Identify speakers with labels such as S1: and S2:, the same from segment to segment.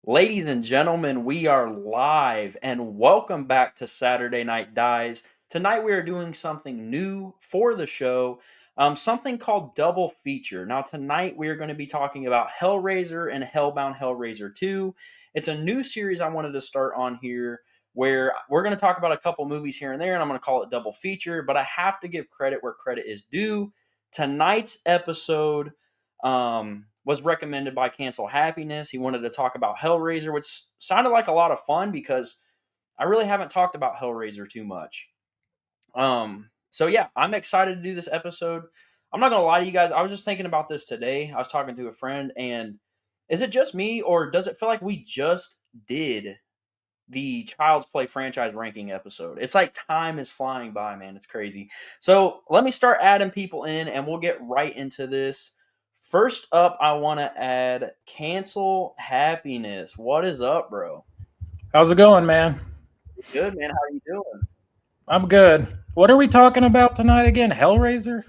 S1: Ladies and gentlemen, we are live and welcome back to Saturday Night Dies. Tonight we are doing something new for the show, something called Double Feature. Now, tonight we are going to be talking about Hellraiser and Hellbound Hellraiser 2. It's a new series I wanted to start on here where we're going to talk about a couple movies here and there, and I'm going to call it Double Feature, but I have to give credit where credit is due. Tonight's episode was recommended by Cancel Happiness. He wanted to talk about Hellraiser, which sounded like a lot of fun because I really haven't talked about Hellraiser too much. So yeah, I'm excited to do this episode. I'm not gonna lie to you guys. I was just thinking about this today. I was talking to a friend, and is it just me, or does it feel like we just did the Child's Play franchise ranking episode? It's like time is flying by, man. It's crazy. So let me start adding people in, and we'll get right into this. First up, I want to add Cancel Happiness. What is up, bro?
S2: How's it going, man?
S1: Good, man. How are you doing?
S2: I'm good. What are we talking about tonight again? Hellraiser?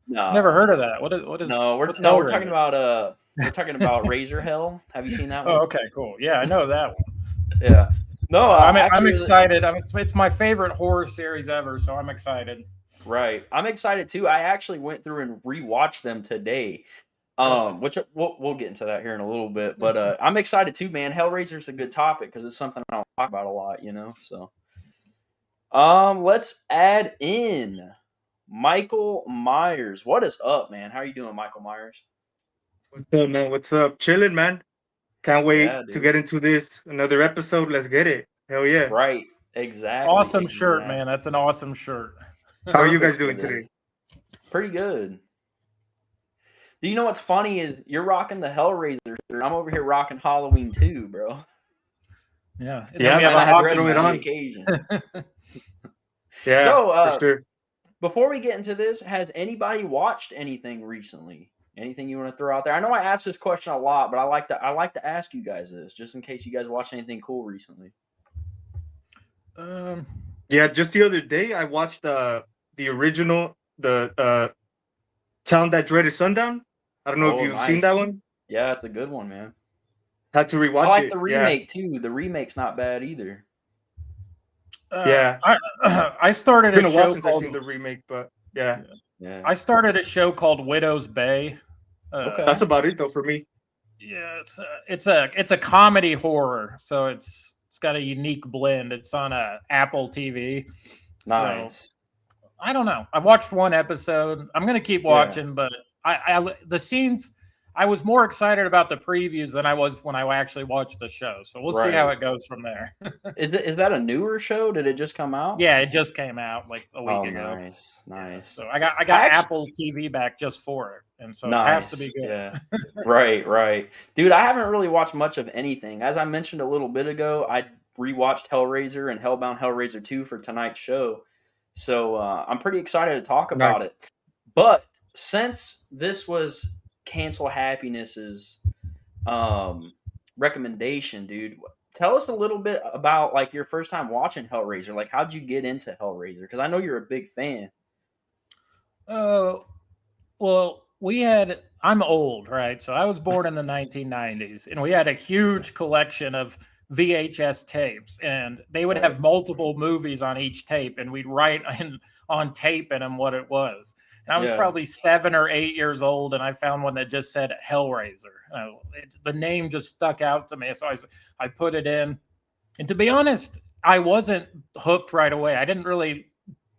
S2: Never
S1: No,
S2: heard of that. What is
S1: no, we're
S2: what's
S1: no, we're talking
S2: Hellraiser?
S1: about Razor Hell. Have you seen that
S2: Oh,
S1: one?
S2: okay, cool. Yeah, I know that one.
S1: Yeah. No,
S2: I'm
S1: actually,
S2: excited. It's my favorite horror series ever, so I'm excited.
S1: right. I'm excited too. I actually went through and rewatched them today.
S2: Really?
S1: Which we'll get into that here in a little bit, but I'm excited too, man. Hellraiser's a good topic because it's something I don't talk about a lot, you know. So, let's add in Michael Myers. What is up, man? How are you doing, Michael Myers?
S3: What's up, man? What's up? Chilling, man. Can't wait
S1: Yeah,
S3: to
S1: dude.
S3: get into this another episode. Let's get it. Hell yeah.
S1: Right. Exactly.
S2: Awesome shirt, man.
S1: Exactly.
S2: That's an awesome shirt.
S3: How are you guys
S1: Perfect for
S3: doing
S1: this.
S3: today?
S1: Pretty good. Do you know what's funny is you're rocking the Hellraiser shirt. I'm over here rocking Halloween too, bro.
S2: Yeah. And then
S3: Yeah,
S2: we have
S3: man.
S2: a
S3: I had to
S2: hockey
S3: throw it
S1: Dressed for the
S2: match.
S3: on.
S1: occasion.
S3: Yeah,
S1: So,
S3: for sure.
S1: before we get into this, has anybody watched anything recently? Anything you want to throw out there? I know I ask this question a lot, but I like to ask you guys this just in case you guys watched anything cool recently.
S2: Um,
S3: Yeah, just the other day I watched the original, the Town That Dreaded Sundown. I don't know if
S1: Oh,
S3: you've seen that
S1: nice.
S3: one.
S1: Yeah, it's a good one, man.
S3: Had to
S1: I
S3: rewatch
S1: like
S3: it.
S1: the
S3: Yeah.
S1: remake too. The remake's not bad either.
S3: Yeah.
S2: I I started
S3: It's
S2: a
S3: been a while
S2: show
S3: since I've
S2: called
S3: seen the remake, but yeah.
S1: Yeah.
S2: I started a show called Widow's Bay.
S1: Okay.
S3: That's about it though for me.
S2: Yeah, it's a comedy horror, so it's got a unique blend. It's on a Apple TV, so
S1: Nice.
S2: I don't know. I've watched one episode. I'm gonna keep
S1: Yeah.
S2: watching, but the scenes. I was more excited about the previews than I was when I actually watched the show. So we'll see how
S1: Right.
S2: it goes from there.
S1: Is that a newer show? Did it just come out?
S2: Yeah, it just came out like a week
S1: Oh,
S2: ago.
S1: nice.
S2: Yeah,
S1: Nice.
S2: so I
S1: I
S2: got
S1: actually
S2: Apple TV back just for it, and so it has to
S1: nice.
S2: be
S1: Yeah.
S2: good.
S1: Right, right. Dude, I haven't really watched much of anything. As I mentioned a little bit ago, I rewatched Hellraiser and Hellbound Hellraiser 2 for tonight's show. So, I'm pretty excited to talk
S3: Nice.
S1: about it. But since this was Cancel Happiness's recommendation, dude, tell us a little bit about like your first time watching Hellraiser. Like how'd you get into Hellraiser? Because I know you're a big fan.
S2: Uh, well, we had. I'm old, right? So I was born in the 1990s, and we had a huge collection of VHS tapes, and they would
S1: Right.
S2: have multiple movies on each tape, and we'd write on tape in them what it was. And I was
S1: Yeah.
S2: probably 7 or 8 years old, and I found one that just said Hellraiser. The name just stuck out to me, so I put it in. And to be honest, I wasn't hooked right away. I didn't really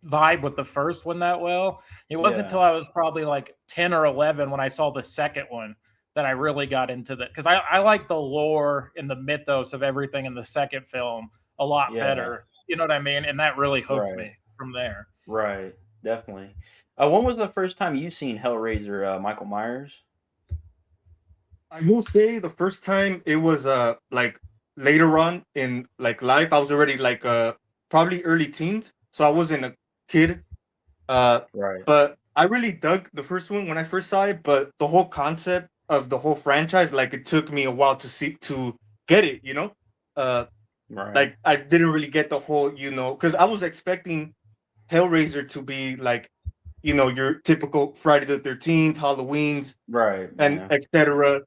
S2: vibe with the first one that well. It wasn't
S1: Yeah.
S2: until I was probably like 10 or 11 when I saw the second one that I really got into that. Because I like the lore and the mythos of everything in the second film a lot
S1: Yeah.
S2: better. You know what I mean? And that really hooked
S1: Right.
S2: me from there.
S1: Right. Definitely. When was the first time you seen Hellraiser, Michael Myers?
S3: I will say the first time it was like later on in like life. I was already like probably early teens, so I wasn't a kid. Uh,
S1: Right.
S3: but I really dug the first one when I first saw it. But the whole concept of the whole franchise, like it took me a while to get it.
S1: Right.
S3: Like I didn't really get the whole because I was expecting Hellraiser to be like your typical Friday the 13th, Halloween's,
S1: Right.
S3: and
S1: Yeah.
S3: etc.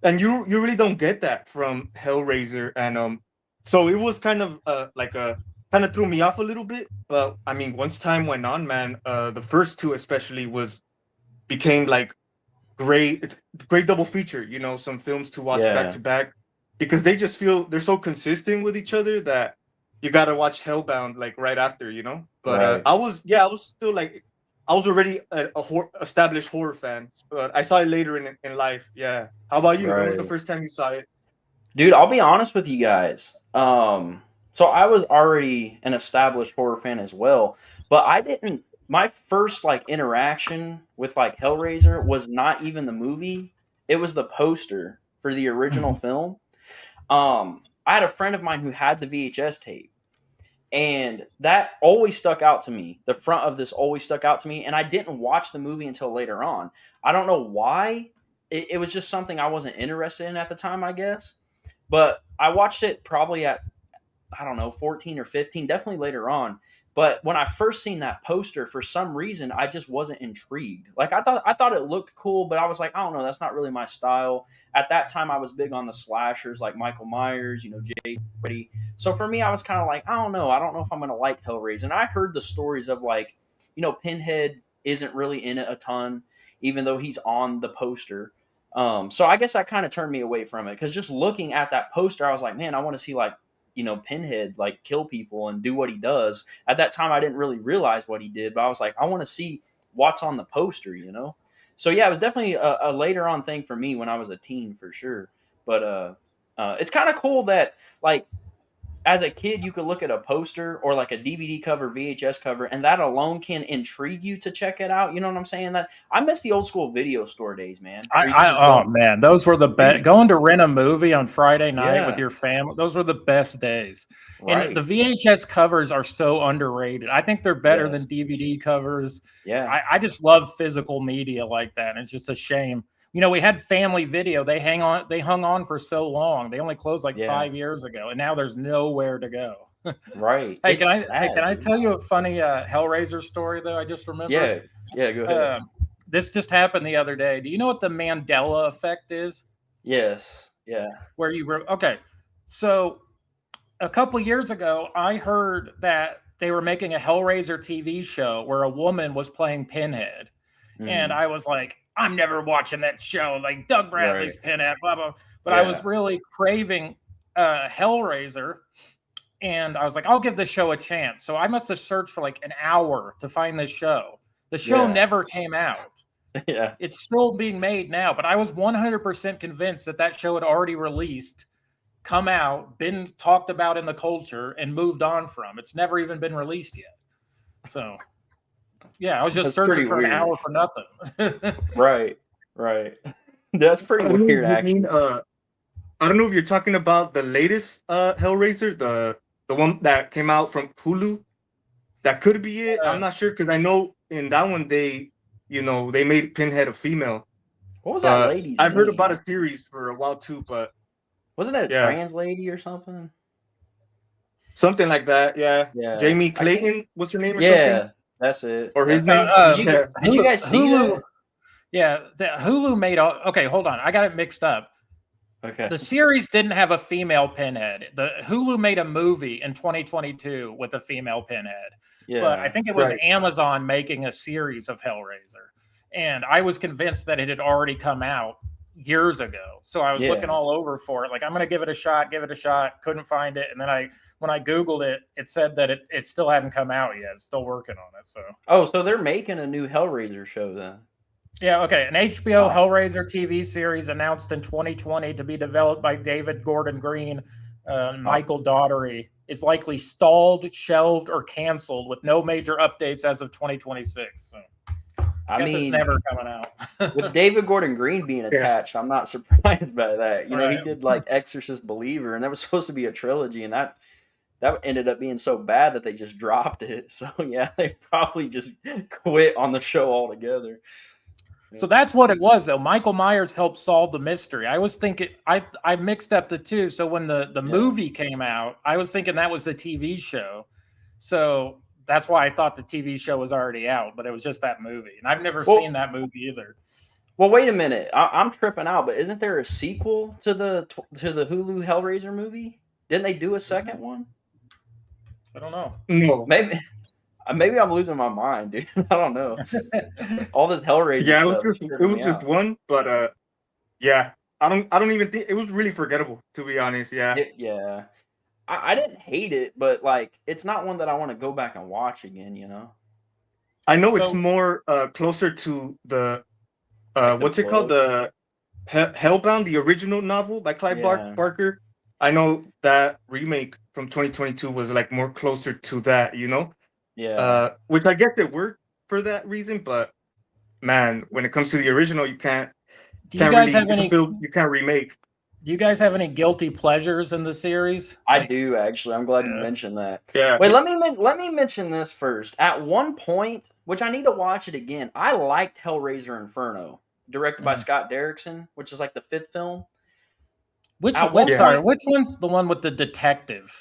S3: and you really don't get that from Hellraiser, and so it was kind of like a kind of threw me off a little bit. But I mean, once time went on, man, the first two especially was became like great. It's great double feature. You know, some films to watch back
S1: Yeah,
S3: to back because they just feel they're so consistent with each other that you got to watch Hellbound like right after. You know, but
S1: right.
S3: I was still like. I was already established horror fan, but I saw it later in life. Yeah. How about you? When was the
S1: Right.
S3: first time you saw it?
S1: Dude, I'll be honest with you guys. So I was already an established horror fan as well, but I didn't. My first like interaction with like Hellraiser was not even the movie. It was the poster for the original film. I had a friend of mine who had the VHS tape, and that always stuck out to me. The front of this always stuck out to me, and I didn't watch the movie until later on. I don't know why. It was just something I wasn't interested in at the time, I guess. But I watched it probably at, I don't know, 14 or 15, definitely later on. But when I first seen that poster, for some reason, I just wasn't intrigued. Like I thought it looked cool, but I was like, I don't know, that's not really my style. At that time, I was big on the slashers like Michael Myers, Jay Freddy. So for me, I was kind of like, I don't know if I'm gonna like Hellraiser. And I heard the stories of like, Pinhead isn't really in it a ton, even though he's on the poster. So I guess that kind of turned me away from it because just looking at that poster, I was like, man, I want to see like Pinhead like kill people and do what he does. At that time, I didn't really realize what he did, but I was like, I want to see what's on the poster. So yeah, it was definitely a later on thing for me when I was a teen for sure. But it's kind of cool that like as a kid, you could look at a poster or like a DVD cover, VHS cover, and that alone can intrigue you to check it out. You know what I'm saying? That I miss the old school video store days, man, where you could just
S2: Oh
S1: go.
S2: man, those were the best. Going to rent a movie on Friday night with
S1: Yeah,
S2: your family, those were the best days. And the
S1: right.
S2: VHS covers are so underrated. I think they're better
S1: Yes.
S2: than DVD covers.
S1: Yeah.
S2: I just love physical media like that. And it's just a shame. We had Family Video. They hung on for so long. They only closed like
S1: Yeah.
S2: 5 years ago, and now there's nowhere to go.
S1: Right.
S2: Hey,
S1: It's
S2: can
S1: sad,
S2: I
S1: dude.
S2: tell you a funny Hellraiser story though? I just remembered.
S1: Yeah. Yeah. Go ahead.
S2: Um, this just happened the other day. Do you know what the Mandela effect is?
S1: Yes. Yeah.
S2: Where you were okay. So a couple years ago, I heard that they were making a Hellraiser TV show where a woman was playing Pinhead, and
S1: Mm,
S2: I was like, I'm never watching that show. Like Doug
S1: right.
S2: Bradley's Pinhead, blah blah. But I was
S1: Yeah.
S2: really craving Hellraiser, and I was like, I'll give this show a chance. So I must have searched for like an hour to find this show. The show
S1: Yeah.
S2: never came out.
S1: Yeah.
S2: It's still being made now, but I was 100% convinced that that show had already released, come out, been talked about in the culture, and moved on from. It's never even been released yet. So, yeah, I was just
S1: That's
S2: searching
S1: pretty
S2: for an
S1: weird.
S2: hour for nothing.
S1: Right. Right. That's pretty
S3: I don't know if
S1: weird,
S3: you mean
S1: actually.
S3: I don't know if you're talking about the latest Hellraiser, the one that came out from Hulu. That could be it. I'm
S2: uh,
S3: not sure because I know in that one they made Pinhead a female.
S1: What was that
S3: But
S1: lady's
S3: I've heard about
S1: name?
S3: a series for a while too. But
S1: Wasn't it a
S3: yeah,
S1: trans lady or something?
S3: something like that. Yeah,
S1: Yeah.
S3: Jamie
S1: I can't.
S3: Clayton. What's her name or something?
S1: Yeah. That's it.
S3: Or his
S1: That's
S3: name?
S1: it.
S3: Yeah.
S1: Did you guys see
S2: Hulu,
S1: that?
S2: yeah, Hulu made all. Okay, hold on, I got it mixed up.
S1: Okay.
S2: The series didn't have a female Pinhead. The Hulu made a movie in 2022 with a female Pinhead, but I
S1: Yeah.
S2: think it was
S3: Right.
S2: Amazon making a series of Hellraiser, and I was convinced that it had already come out years ago. So I was looking
S1: Yeah.
S2: all over for it. Like, I'm going to give it a shot, give it a shot. Couldn't find it, and then when I Googled it, it said that it still hadn't come out yet. It's still working on it. So
S1: Oh, so they're making a new Hellraiser show then.
S2: yeah, okay. An HBO
S1: Wow.
S2: Hellraiser TV series announced in 2020 to be developed by David Gordon Green and
S1: Oh,
S2: Michael Daugherty is likely stalled, shelved, or canceled with no major updates as of 2026. So I
S1: I
S2: guess it's
S1: mean,
S2: never coming
S1: with
S2: out.
S1: David Gordon Green being
S3: Yeah.
S1: attached, I'm not surprised by that. He
S2: Right.
S1: did like Exorcist Believer, and that was supposed to be a trilogy, and that ended up being so bad that they just dropped it. So yeah, they probably just quit on the show altogether.
S2: So that's what it was, though. Michael Myers helped solve the mystery. I was thinking I mixed up the two. So when the
S1: Yeah.
S2: movie came out, I was thinking that was the TV show. So that's why I thought the TV show was already out, but it was just that movie. And I've never seen
S1: Well,
S2: that movie either.
S1: Well, wait a minute. I'm tripping out, but isn't there a sequel to the Hulu Hellraiser movie? Didn't they do a second one?
S2: I don't know.
S3: No.
S1: Maybe I'm losing my mind, dude. I don't know. All this Hellraiser
S3: Yeah,
S1: stuff is
S3: it
S1: tripping
S3: was
S1: me
S3: just
S1: out.
S3: one, but yeah. I don't even think it was really forgettable, to be honest. Yeah.
S1: Yeah. I didn't hate it, but like it's not one that I want to go back and watch again, you know?
S3: I know it's
S2: So
S3: more closer to the
S1: Like the
S3: what's it called?
S1: book.
S3: The Hellbound, the original novel by Clive
S1: Yeah.
S3: Barker. I know that remake from 2022 was like more closer to that, you know?
S1: Yeah.
S3: Which I guess it worked for that reason, but man, when it comes to the original, you
S2: do you
S3: can't
S2: guys
S3: really
S2: have
S3: it's a
S2: any
S3: film you can't remake.
S2: do you guys have any guilty pleasures in the series?
S1: I
S2: Like,
S1: do actually. I'm glad you
S2: yeah.
S1: mentioned that.
S3: Yeah.
S1: Wait, let me mention this first. At one point, which I need to watch it again, I liked Hellraiser Inferno, directed by
S2: Mhm.
S1: Scott Derrickson, which is like the fifth film.
S2: Which
S1: At
S2: which
S1: one
S3: Yeah.
S2: sorry,
S1: point,
S2: which one's the one with the detective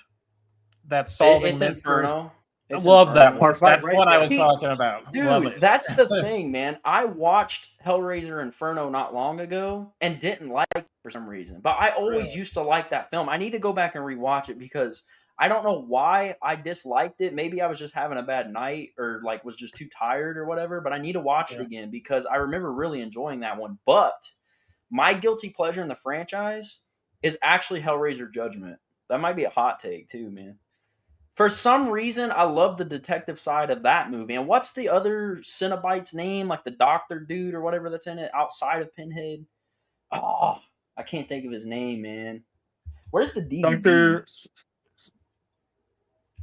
S2: that's solving
S1: it's
S2: mystery?
S1: Inferno.
S2: I
S1: It's
S2: love that
S1: Inferno.
S2: one.
S3: Part 5,
S2: That's
S3: right?
S2: what I
S3: Yeah.
S2: was
S1: He,
S2: talking about. Love
S1: dude,
S2: it.
S1: that's the thing, man. I watched Hellraiser Inferno not long ago and didn't like it for some reason. But I always
S2: Really?
S1: used to like that film. I need to go back and rewatch it because I don't know why I disliked it. Maybe I was just having a bad night or like was just too tired or whatever, but I need to watch it
S2: Yeah.
S1: again because I remember really enjoying that one. But my guilty pleasure in the franchise is actually Hellraiser Judgment. That might be a hot take too, man. For some reason, I love the detective side of that movie. And what's the other Cenobite's name? Like the doctor dude or whatever that's in it outside of Pinhead? Oh, I can't think of his name, man. Where's the DVD?
S3: Doctor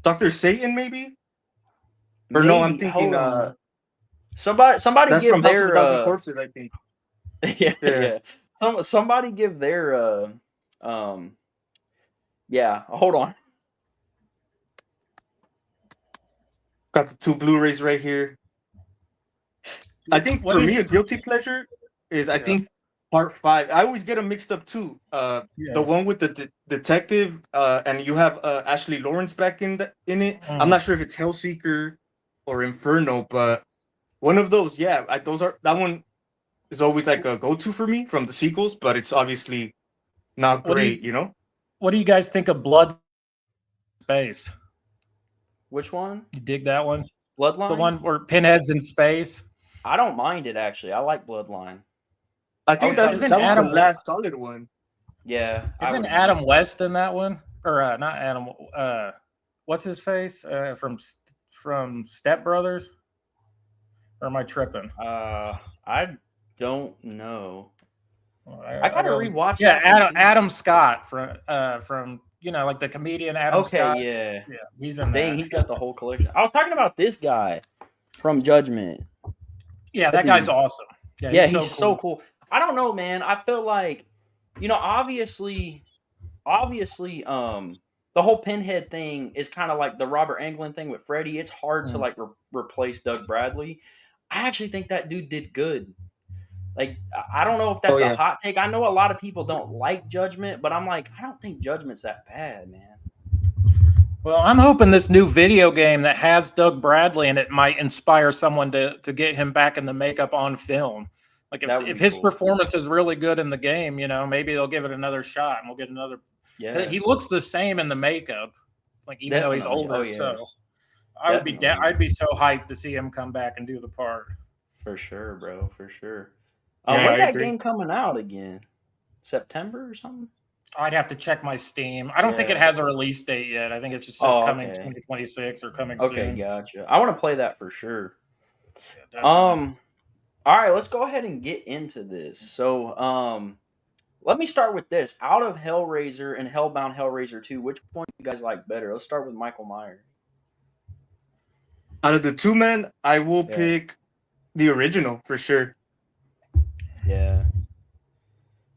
S3: Doctor Satan, maybe? Or no, I'm
S1: Maybe.
S3: thinking
S1: Hold on. Somebody
S3: that's from
S1: give
S3: House of a
S1: their
S3: Thousand Corpses, I think.
S1: yeah,
S3: Yeah.
S1: yeah. Somebody give their um yeah, hold on.
S3: Got the two Blu-rays right here. I think
S2: What
S3: for
S2: did
S3: me a
S2: you
S3: guilty pleasure is I
S2: Yeah.
S3: think part 5. I always get them mixed up too. The
S2: Yeah.
S3: one with the detective and you have Ashley Lawrence back in it. I'm
S2: Mhm.
S3: not sure if it's Hellseeker or Inferno, but one of those, yeah, those are that one is always like a go-to for me from the sequels, but it's obviously not
S2: What do
S3: great,
S2: you
S3: you know?
S2: what do you guys think of Blood Space?
S1: Which one?
S2: You dig that one? It's the
S1: Bloodline?
S2: one where Pinhead's in space.
S1: I don't mind it actually. I like Bloodline.
S3: I
S1: I
S3: think
S1: was trying to
S2: Isn't
S3: that was the
S2: Adam
S3: last solid one.
S1: yeah, I
S2: isn't
S1: would agree.
S2: Adam West in that one? Or not Adam what's his face? From Step Brothers? Or am I tripping?
S1: I don't know.
S2: Well,
S1: I
S2: I
S1: gotta
S2: gotta
S1: rewatch
S2: Yeah,
S1: that one too.
S2: Adam Scott from like the comedian Adam
S1: Okay,
S2: Scott.
S1: yeah.
S2: Yeah, he's in
S1: Dang,
S2: that.
S1: he's got the whole collection. I was talking about this guy from Judgment.
S2: Yeah,
S1: That
S2: that guy's
S1: dude.
S2: awesome. Yeah,
S1: Yeah,
S2: he's
S1: he's
S2: so
S1: so
S2: cool.
S1: cool. I don't know, man. I feel like, obviously, the whole Pinhead thing is kind of like the Robert Englund thing with Freddy. It's hard to
S2: Mm.
S1: like replace Doug Bradley. I actually think that dude did good. Like, I don't know if
S3: Oh
S1: that's a
S3: yeah.
S1: hot take. I know a lot of people don't like Judgment, but I'm like, I don't think Judgment's that bad, man.
S2: Well, I'm hoping this new video game that has Doug Bradley in it might inspire someone to get him back in the makeup on film. Like
S1: That would
S2: if
S1: be
S2: his
S1: cool.
S2: performance is really good in the game, maybe they'll give it another shot and we'll get another.
S1: Yeah,
S2: He looks the same in the makeup, like even though he's
S1: definitely. Oh
S2: older.
S1: yeah,
S2: So
S1: definitely,
S2: I'd
S1: man.
S2: be so hyped to see him come back and do the part.
S1: For sure, bro. For sure.
S3: Yeah,
S1: When's
S3: I
S1: that
S3: agree.
S1: game coming out again? September or something?
S2: I'd have to check my Steam. I don't think it
S1: Yeah.
S2: has a release date yet. I think it's just says
S1: Oh,
S2: coming
S1: okay.
S2: 2026 or coming
S1: Okay,
S2: soon.
S1: gotcha. I want to play that for sure.
S2: Yeah, definitely.
S1: All right, let's go ahead and get into this. So, let me start with this. Out of Hellraiser and Hellbound Hellraiser 2, which one do you guys like better? Let's start with Michael Myers.
S3: Out of the two, man, I will
S1: Yeah.
S3: pick the original for sure.
S1: Yeah.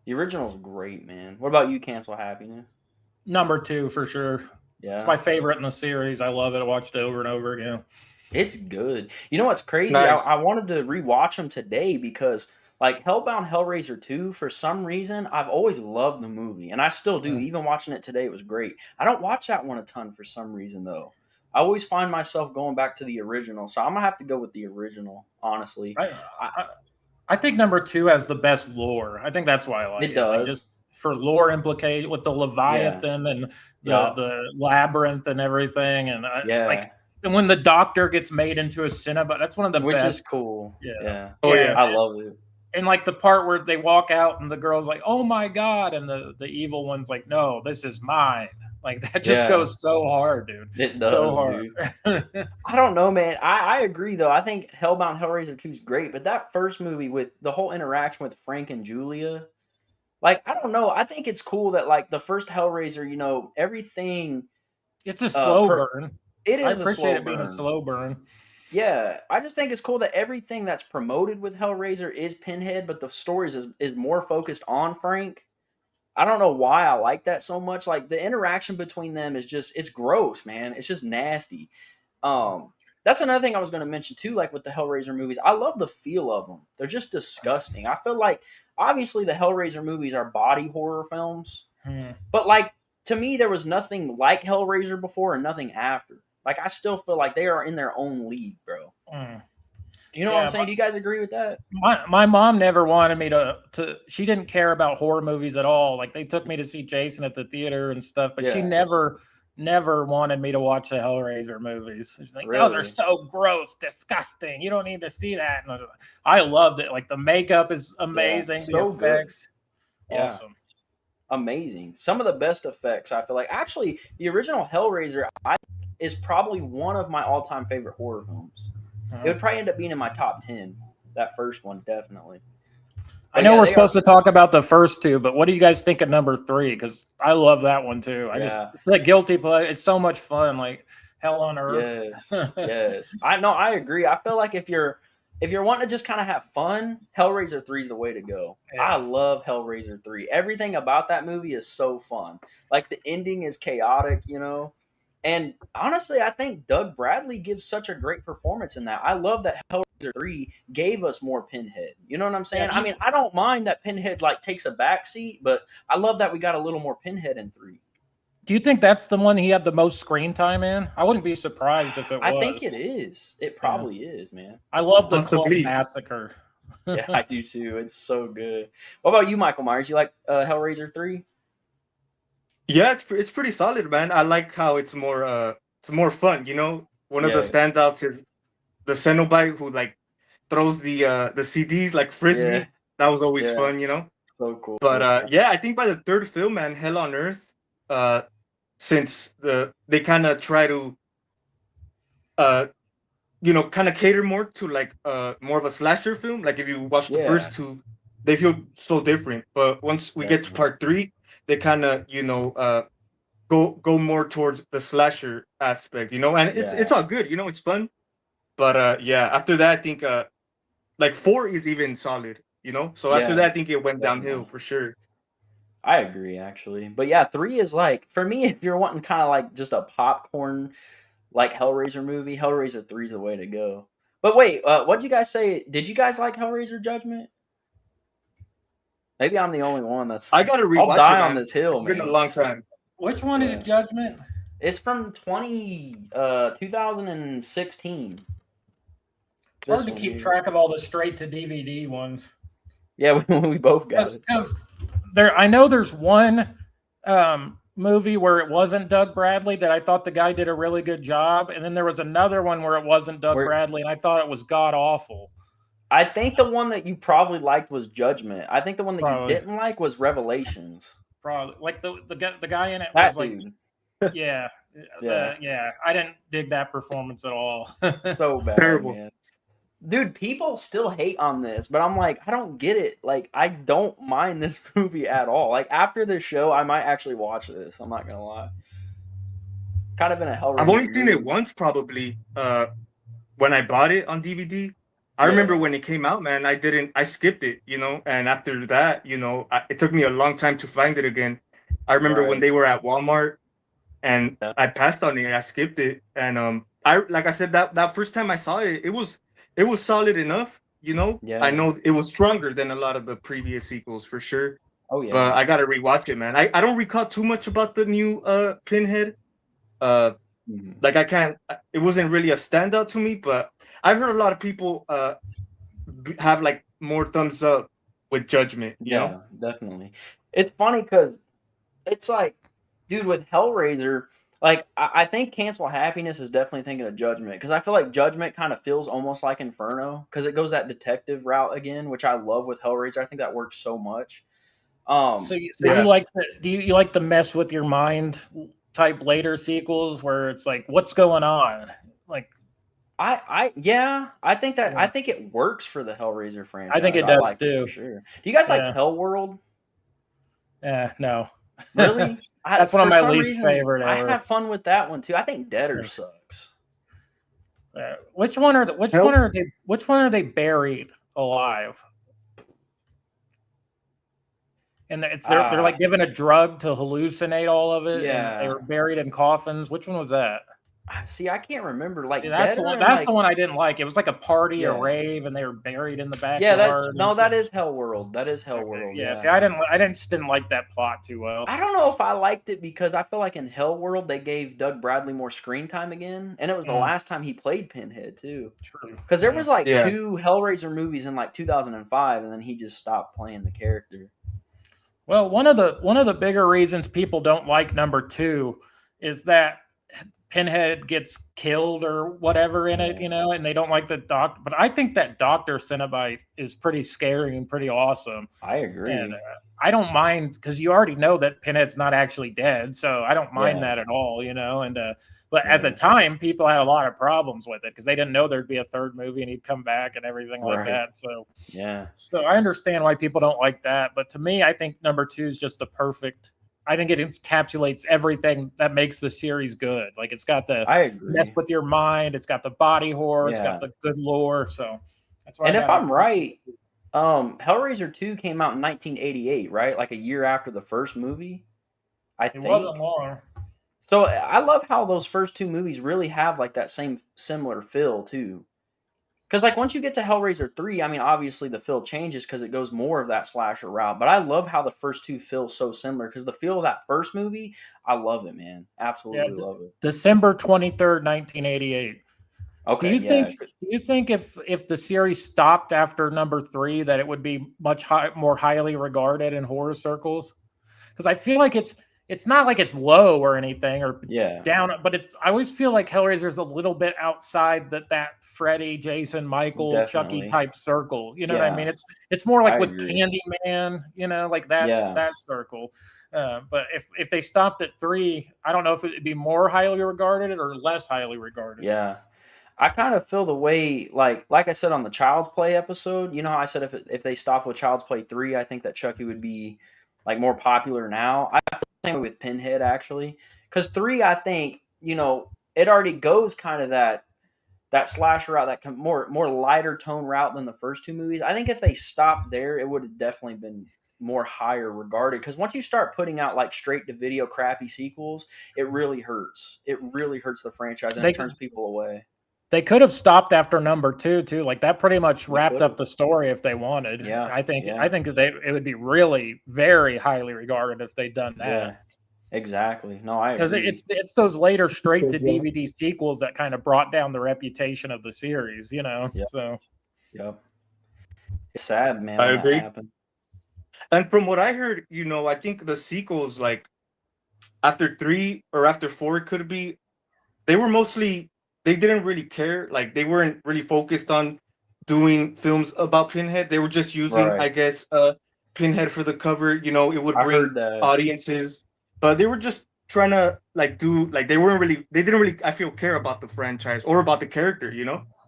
S1: The original's great, man. What about you, Cancel Happiness?
S2: Number 2 for sure. It's
S1: Yeah.
S2: my favorite in the series. I love it. I watched it over and over again.
S1: It's good. You know what's crazy?
S3: Nice.
S1: I wanted to rewatch them today because, like, Hellbound Hellraiser 2, for some reason, I've always loved the movie, and I still do.
S2: Mm.
S1: Even watching it today, it was great. I don't watch that one a ton for some reason, though. I always find myself going back to the original, so I'm gonna have to go with the original, honestly.
S2: I,
S1: I,
S2: I think number 2 has the best lore. I think that's why I like
S1: It
S2: it. Like
S1: does.
S2: just for lore implication with the Leviathan and
S1: Yeah.
S2: the labyrinth and everything, and
S1: Yeah.
S2: and when the doctor gets made into a Cinnabon, that's one of the
S1: Which
S2: best.
S1: is cool. Yeah.
S3: Oh yeah.
S1: I love it.
S2: And like the part where they walk out and the girl's like, "Oh my god," and the evil one's like, "No, this is mine." Like that just goes so hard, dude.
S1: It does,
S2: so hard.
S1: dude. I don't know, man. I agree though. I think Hellbound Hellraiser 2 is great, but that first movie with the whole interaction with Frank and Julia, like I don't know. I think it's cool that like the first Hellraiser, you know, everything.
S2: It's a slow burn.
S1: It is.
S2: I appreciate it being a slow burn.
S1: Yeah, I just think it's cool that everything that's promoted with Hellraiser is Pinhead, but the stories is more focused on Frank. I don't know why I like that so much. Like the interaction between them is just it's gross, man. It's just nasty. That's another thing I was going to mention too. Like with the Hellraiser movies, I love the feel of them. They're just disgusting. I feel like obviously the Hellraiser movies are body horror films, but like to me there was nothing like Hellraiser before and nothing after. Like I still feel like they are in their own league, bro. Do you know what I'm saying? Do you guys agree with that?
S2: My mom never wanted me to. She didn't care about horror movies at all. Like they took me to see Jason at the theater and stuff, but she never wanted me to watch the Hellraiser movies. She's like, those are so gross, disgusting. You don't need to see that. And I loved it. Like the makeup is amazing. The effects, awesome.
S1: Amazing. Some of the best effects, I feel like. Actually, the original Hellraiser is probably one of my all-time favorite horror films. It would probably end up being in my top 10. That first one, definitely.
S2: I know we're supposed to talk about the first two, but what do you guys think of number 3? Because I love that one too. It's like guilty pleasure. It's so much fun, like Hell on Earth.
S1: Yes. I agree. I feel like if you're wanting to just kind of have fun, Hellraiser 3 is the way to go. Yeah. I love Hellraiser 3. Everything about that movie is so fun. Like the ending is chaotic, you know. And honestly, I think Doug Bradley gives such a great performance in that. I love that Hellraiser 3 gave us more Pinhead. You know what I'm saying? I mean, I don't mind that Pinhead like takes a backseat, but I love that we got a little more Pinhead in 3.
S2: Do you think that's the one he had the most screen time in? I wouldn't be surprised if it was.
S1: I think it is. It probably is, man.
S2: I love the Club Massacre.
S1: Yeah, I do too. It's so good. What about you, Michael Myers? You like Hellraiser 3?
S3: Yeah, it's pretty solid, man. I like how it's more fun. You know, one of the standouts is the Cenobite who like throws the CDs like frisbee. Yeah. That was always fun, you know.
S1: So cool.
S3: But I think by the third film, man, Hell on Earth, since they kind of try to kind of cater more to like more of a slasher film. Like if you watch the first two, they feel so different. But once we get to part 3, they kind of go more towards the slasher aspect, you know, and it's all good, you know, it's fun. But after that, I think like 4 is even solid, you know. So after that, I think it went downhill for sure.
S1: I agree, actually. But yeah, 3 is like, for me, if you're wanting kind of like just a popcorn like Hellraiser movie, Hellraiser 3 is the way to go. But wait, what did you guys say? Did you guys like Hellraiser Judgment? Maybe I'm the only one that's.
S3: I gotta rewatch
S1: I'll die on this hill.
S3: It's been a long time.
S2: Which one is Judgment?
S1: It's from 2016.
S2: It's hard to keep track of all the straight to DVD ones.
S1: Yeah, we both got it.
S2: Because I know there's one movie where it wasn't Doug Bradley that I thought the guy did a really good job, and then there was another one where it wasn't Doug Bradley, and I thought it was god awful.
S1: I think the one that you probably liked was Judgment. I think the one that you didn't like was Revelations.
S2: Probably like the guy in it was like, I didn't dig that performance at all.
S1: So bad, terrible, man. Dude. People still hate on this, but I'm like, I don't get it. Like, I don't mind this movie at all. Like after this show, I might actually watch this. I'm not gonna lie. Kind of been a Hellraiser.
S3: I've only seen it once, probably. When I bought it on DVD. I remember when it came out, man, I skipped it, you know, and after that, you know, it took me a long time to find it again. I remember when they were at Walmart and I passed on it, I skipped it. And like I said, that first time I saw it, it was solid enough, you know. Yeah. I know it was stronger than a lot of the previous sequels for sure.
S1: Oh yeah.
S3: But I gotta rewatch it, man. I don't recall too much about the new Pinhead. Like it wasn't really a standout to me, but I've heard a lot of people have like more thumbs up with Judgment. You know?
S1: Yeah, definitely. It's funny because it's like, dude, with Hellraiser, like I think Cancel Happiness is definitely thinking of Judgment because I feel like Judgment kind of feels almost like Inferno because it goes that detective route again, which I love with Hellraiser. I think that works so much.
S2: So you
S3: Yeah.
S2: like you like the mess with your mind type later sequels where it's like, what's going on? Like,
S1: I think that I
S2: yeah,
S1: think it works for the Hellraiser
S2: I think
S1: franchise.
S2: it
S1: I
S2: does
S1: like it for
S2: too.
S1: sure. Do you guys like
S2: Yeah,
S1: Hellworld?
S2: no,
S1: Really?
S2: that's one of
S1: For
S2: my
S1: some
S2: least
S1: reason
S2: favorite
S1: I
S2: ever.
S1: have fun with that one too. I think Deader sucks.
S2: Which one are the,
S3: Hell,
S2: which one are they buried alive? And it's they're
S1: Ah,
S2: like given a drug to hallucinate all of it, and they
S1: yeah.
S2: were buried in coffins. Which one was that?
S1: See, I can't remember.
S2: See,
S1: Like
S2: that's the
S1: Deader
S2: one.
S1: and
S2: That's the
S1: like
S2: one I didn't like. It was like a party, a
S1: yeah.
S2: rave, and they were buried in the
S1: Yeah, that
S2: backyard.
S1: no, that is Hellworld. That is
S2: Okay,
S1: Hellworld,
S2: yeah. See,
S1: yeah.
S2: just didn't like that plot too well.
S1: I don't know if I liked it because I feel like in Hellworld they gave Doug Bradley more screen time again, and it was the
S2: Mm,
S1: last time he played Pinhead too.
S2: true.
S1: Because there
S2: Yeah.
S1: was like
S3: yeah.
S1: two Hellraiser movies in like 2005, and then he just stopped playing the character.
S2: Well, one of the bigger reasons people don't like number two is that Pinhead gets killed or whatever in it,
S1: Yeah,
S2: you know, and they don't like the doc. But I think that Doctor Cenobite is pretty scary and pretty awesome.
S1: I
S2: And
S1: agree.
S2: I don't mind because you already know that Pinhead's not actually dead, so I don't mind
S1: Yeah,
S2: that at all, you know. And but at the
S1: yeah,
S2: time, people had a lot of problems with it because they didn't know there'd be a third movie and he'd come back and everything like
S1: right.
S2: that. So,
S1: Yeah,
S2: so I understand why people don't like that. But to me, I think number two is just the perfect. I think it encapsulates everything that makes the series good. Like it's got the
S1: I
S2: mess
S1: agree.
S2: with your mind, it's got the body horror, it's got
S1: Yeah,
S2: the good lore. So that's why I
S1: and if
S2: got to.
S1: I'm right, Hellraiser 2 came out in 1988, right? Like a year after the first movie, I
S2: It wasn't
S1: think.
S2: long.
S1: So I love how those first two movies really have like that same similar feel too. Because like once you get to Hellraiser 3, I mean obviously the feel changes because it goes more of that slasher route. But I love how the first two feel so similar because the feel of that first movie, I love it, man.
S2: Yeah,
S1: Absolutely love it.
S2: December 23rd, 1988.
S1: Okay, yeah,
S2: Do you think if the series stopped after number 3 that it would be more highly regarded in horror circles? Because I feel like it's not like it's low or anything or
S1: yeah,
S2: down, but it's I always feel like Hellraiser's a little bit outside that Freddy, Jason, Michael, Chucky
S1: definitely.
S2: type circle. You know what I mean?
S1: Yeah,
S2: It's more like
S1: I
S2: with
S1: agree.
S2: Candyman, you know, like
S1: Yeah,
S2: that circle. But if they stopped at 3, I don't know if it'd be more highly regarded or less highly regarded.
S1: yeah. I kind of feel the way like I said on the Child's Play episode. You know how I said if they stopped with Child's Play 3, I think that Chucky would be like more popular now. I feel the same way with Pinhead actually, because 3, I think it already goes kind of that slasher route, that more lighter tone route than the first two movies. I think if they stopped there, it would have definitely been more higher regarded. Because once you start putting out like straight to video crappy sequels, it really hurts. It really hurts the franchise and it
S2: They
S1: turns people away.
S2: They could have stopped after number 2 too. Like that pretty much
S1: They
S2: wrapped
S1: could
S2: up
S1: have.
S2: the story if they wanted.
S1: Yeah,
S2: I
S1: yeah,
S2: think that it would be really very highly regarded if they'd done that.
S1: yeah. Exactly. No, I
S2: Because
S1: agree.
S2: it's those later straight to
S3: Yeah.
S2: DVD sequels that kind of brought down the reputation of the series, you know.
S1: Yep,
S2: So
S1: yep. It's sad, man,
S3: I
S1: when that
S3: agree.
S1: happened.
S3: And from what I heard, I think the sequels, like after 3 or after 4, it could be, they were mostly, they didn't really care. Like they weren't really focused on doing films about Pinhead. They were just using, I
S1: Right.
S3: guess, Pinhead for the cover. It would
S1: I
S3: bring
S1: heard that.
S3: audiences, but they were just trying to like do like they didn't really, I feel, care about the franchise or about the character.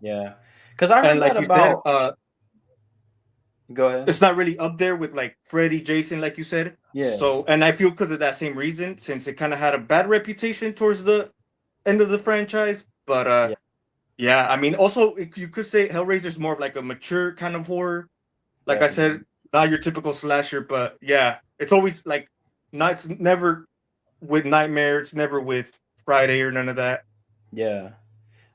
S1: Yeah. Because I
S3: And
S1: heard
S3: like
S1: that
S3: you said,
S1: about. Go ahead.
S3: it's not really up there with like Freddy, Jason, like you said.
S1: Yeah.
S3: So, and I feel because of that same reason, since it kind of had a bad reputation towards the end of the franchise. But
S1: Yeah.
S3: yeah, I mean, also you could say Hellraiser's more of like a mature kind of horror. Like I said,
S1: Definitely.
S3: not your typical slasher, but yeah, it's always like not. It's never with Nightmare. It's never with Friday or none of that.
S1: Yeah.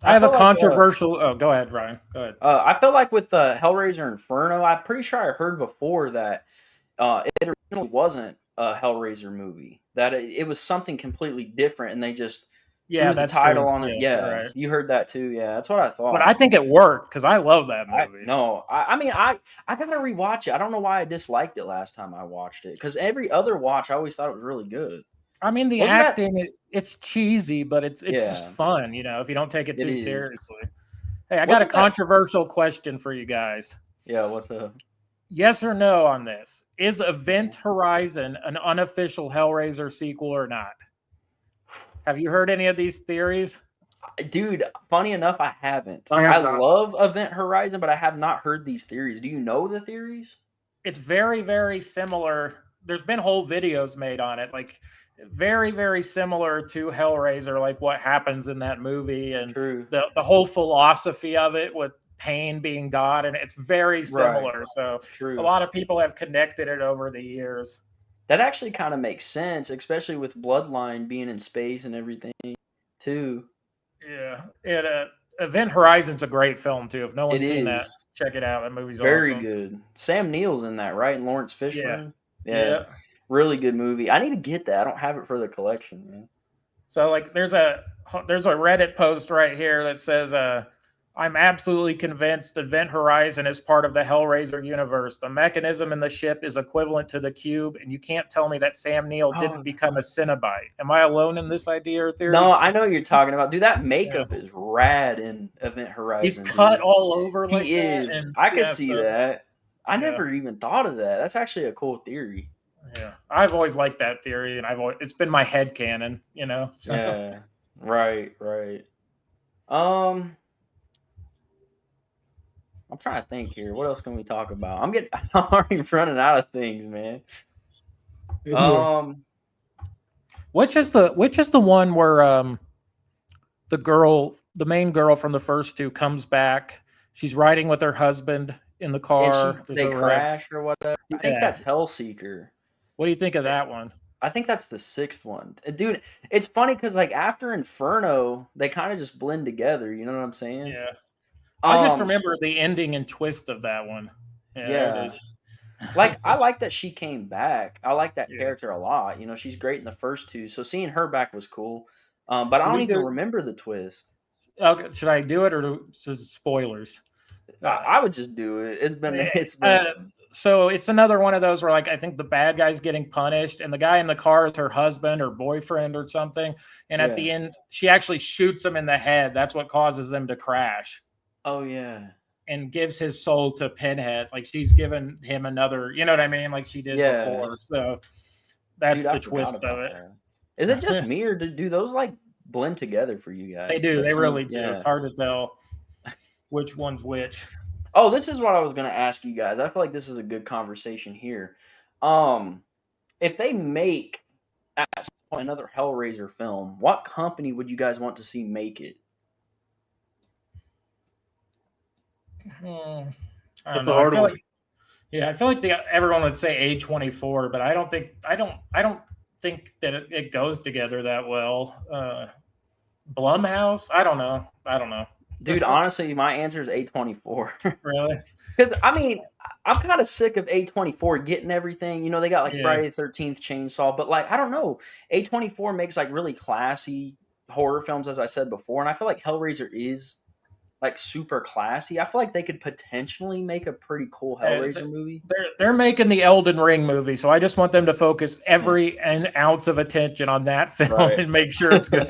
S2: I
S1: I
S2: have a
S1: feel like
S2: controversial. Oh, go ahead, Ryan. Go ahead.
S1: I feel like with Hellraiser Inferno, I'm pretty sure I heard before that it originally wasn't a Hellraiser movie. That it was something completely different, and they just
S2: Yeah,
S1: threw the
S2: that's
S1: title
S2: true.
S1: on it.
S2: Yeah,
S1: Yeah,
S2: right.
S1: you heard that too. Yeah, that's what I
S2: But I
S1: thought.
S2: think it worked because I love that movie.
S1: I mean, I gotta rewatch it. I don't know why I disliked it last time I watched it because every other watch I always thought it was really good.
S2: I mean, the
S1: Wasn't that?
S2: acting, it's cheesy, but it's just
S1: Yeah,
S2: fun, if you don't take it
S1: it
S2: too
S1: is.
S2: seriously. Hey, I got a
S1: Wasn't that?
S2: controversial question for you guys.
S1: Yeah, what's up?
S2: Yes or no on this? Is
S1: Okay.
S2: Event Horizon an unofficial Hellraiser sequel or not? Have you heard any of these theories?
S1: Dude, funny enough, I haven't.
S3: I
S1: I
S3: have not.
S1: love Event Horizon, but I have not heard these theories. Do you know the theories?
S2: It's very, very similar. There's been whole videos made on it, like very, very similar to Hellraiser, like what happens in that movie and
S1: True.
S2: the whole philosophy of it with pain being God, and it's very
S1: Right.
S2: similar. So a
S1: True.
S2: lot of people have connected it over the years.
S1: That actually kind of makes sense, especially with Bloodline being in space and everything, too.
S2: Yeah, Event Horizon's a great film too. If no
S1: It
S2: one's seen that,
S1: is
S2: check it out. That movie's
S1: very
S2: awesome.
S1: good. Sam Neill's in that, right? And Lawrence
S2: Yeah,
S1: Fishburne. Yeah,
S2: yeah.
S1: really good movie. I need to get that. I don't have it for the collection, man.
S2: So like there's a Reddit post right here that says I'm absolutely convinced Event Horizon is part of the Hellraiser universe. The mechanism in the ship is equivalent to the cube, and you can't tell me that Sam Neill didn't
S1: Oh,
S2: become a Cenobite. Am I alone in this idea or
S1: no,
S2: theory?
S1: I know what you're talking about. Dude, that
S2: Yeah.
S1: makeup is rad in Event
S2: He's
S1: Horizon,
S2: cut
S1: dude.
S2: all over like
S1: He
S2: that,
S1: is.
S2: and
S1: I could
S2: yeah,
S1: see
S2: so
S1: that. I
S2: yeah,
S1: never even thought of that. That's actually a cool theory.
S2: yeah. I've always liked that theory, and it's been my head canon, So
S1: Yeah. Right, right. Um, I'm trying to think here. What else can we talk about? I'm already running out of things, man.
S3: Yeah.
S1: Um,
S2: which is the one where the main girl from the first two comes back. She's riding with her husband in the
S1: and
S2: car. There's
S1: they
S2: a wreck.
S1: crash or whatever. I think
S2: Yeah.
S1: that's Hellseeker.
S2: What do you think of
S1: Eh,
S2: that one?
S1: I think that's the sixth one. Dude, it's funny because like after Inferno, they kind of just blend together. You know what I'm saying?
S2: Yeah. I just
S1: Um,
S2: remember the ending and twist of that one. Yeah, there it
S1: yeah.
S2: is.
S1: Like I like that she came back. I like that
S2: Yeah.
S1: character a lot. She's great in the first two, so seeing her back was cool. But I
S2: Do
S1: don't
S2: we
S1: even
S2: do?
S1: remember the twist.
S2: Okay, should I do it or just spoilers?
S1: I would just do it.
S2: Yeah.
S1: It's been
S2: So it's another one of those where, like, I think the bad guy's getting punished, and the guy in the car is her husband or boyfriend or something. And at
S1: yeah.
S2: the end, she actually shoots him in the head. That's what causes them to crash
S1: Oh yeah,
S2: and gives his soul to Pinhead. Like she's given him another, you know what I mean? Like she did
S1: yeah,
S2: before. So
S1: dude.
S2: that's
S1: I
S2: the
S1: forgot
S2: twist of
S1: about
S2: it.
S1: that. Is it just me, or do those like blend together for you
S2: They
S1: guys?
S2: do.
S1: Like
S2: They
S1: some,
S2: really do. It's
S1: yeah.
S2: hard to tell which one's which.
S1: Oh, this is what I was gonna ask you guys. I feel like this is a good conversation here. Um, if they make at some point another Hellraiser film, what company would you guys want to see make it?
S2: Hmm. I don't
S3: That's a
S2: know. I
S3: hard
S2: feel
S3: one.
S2: like I feel like everyone would say A24, but I don't think that it goes together that well. Blumhouse? I don't know.
S1: Dude, honestly, my answer is A24.
S2: Really?
S1: Because I mean, I'm kind of sick of A24 getting everything. They got like
S2: Yeah.
S1: Friday the 13th Chainsaw, but like I don't know, A24 makes like really classy horror films, as I said before, and I feel like Hellraiser is like super classy. I feel like they could potentially make a pretty cool
S2: Uh,
S1: Hellraiser movie.
S2: they're making the Elden Ring movie, so I just want them to focus
S1: Yeah.
S2: every ounce of attention on that film
S1: Right.
S2: and make sure it's good.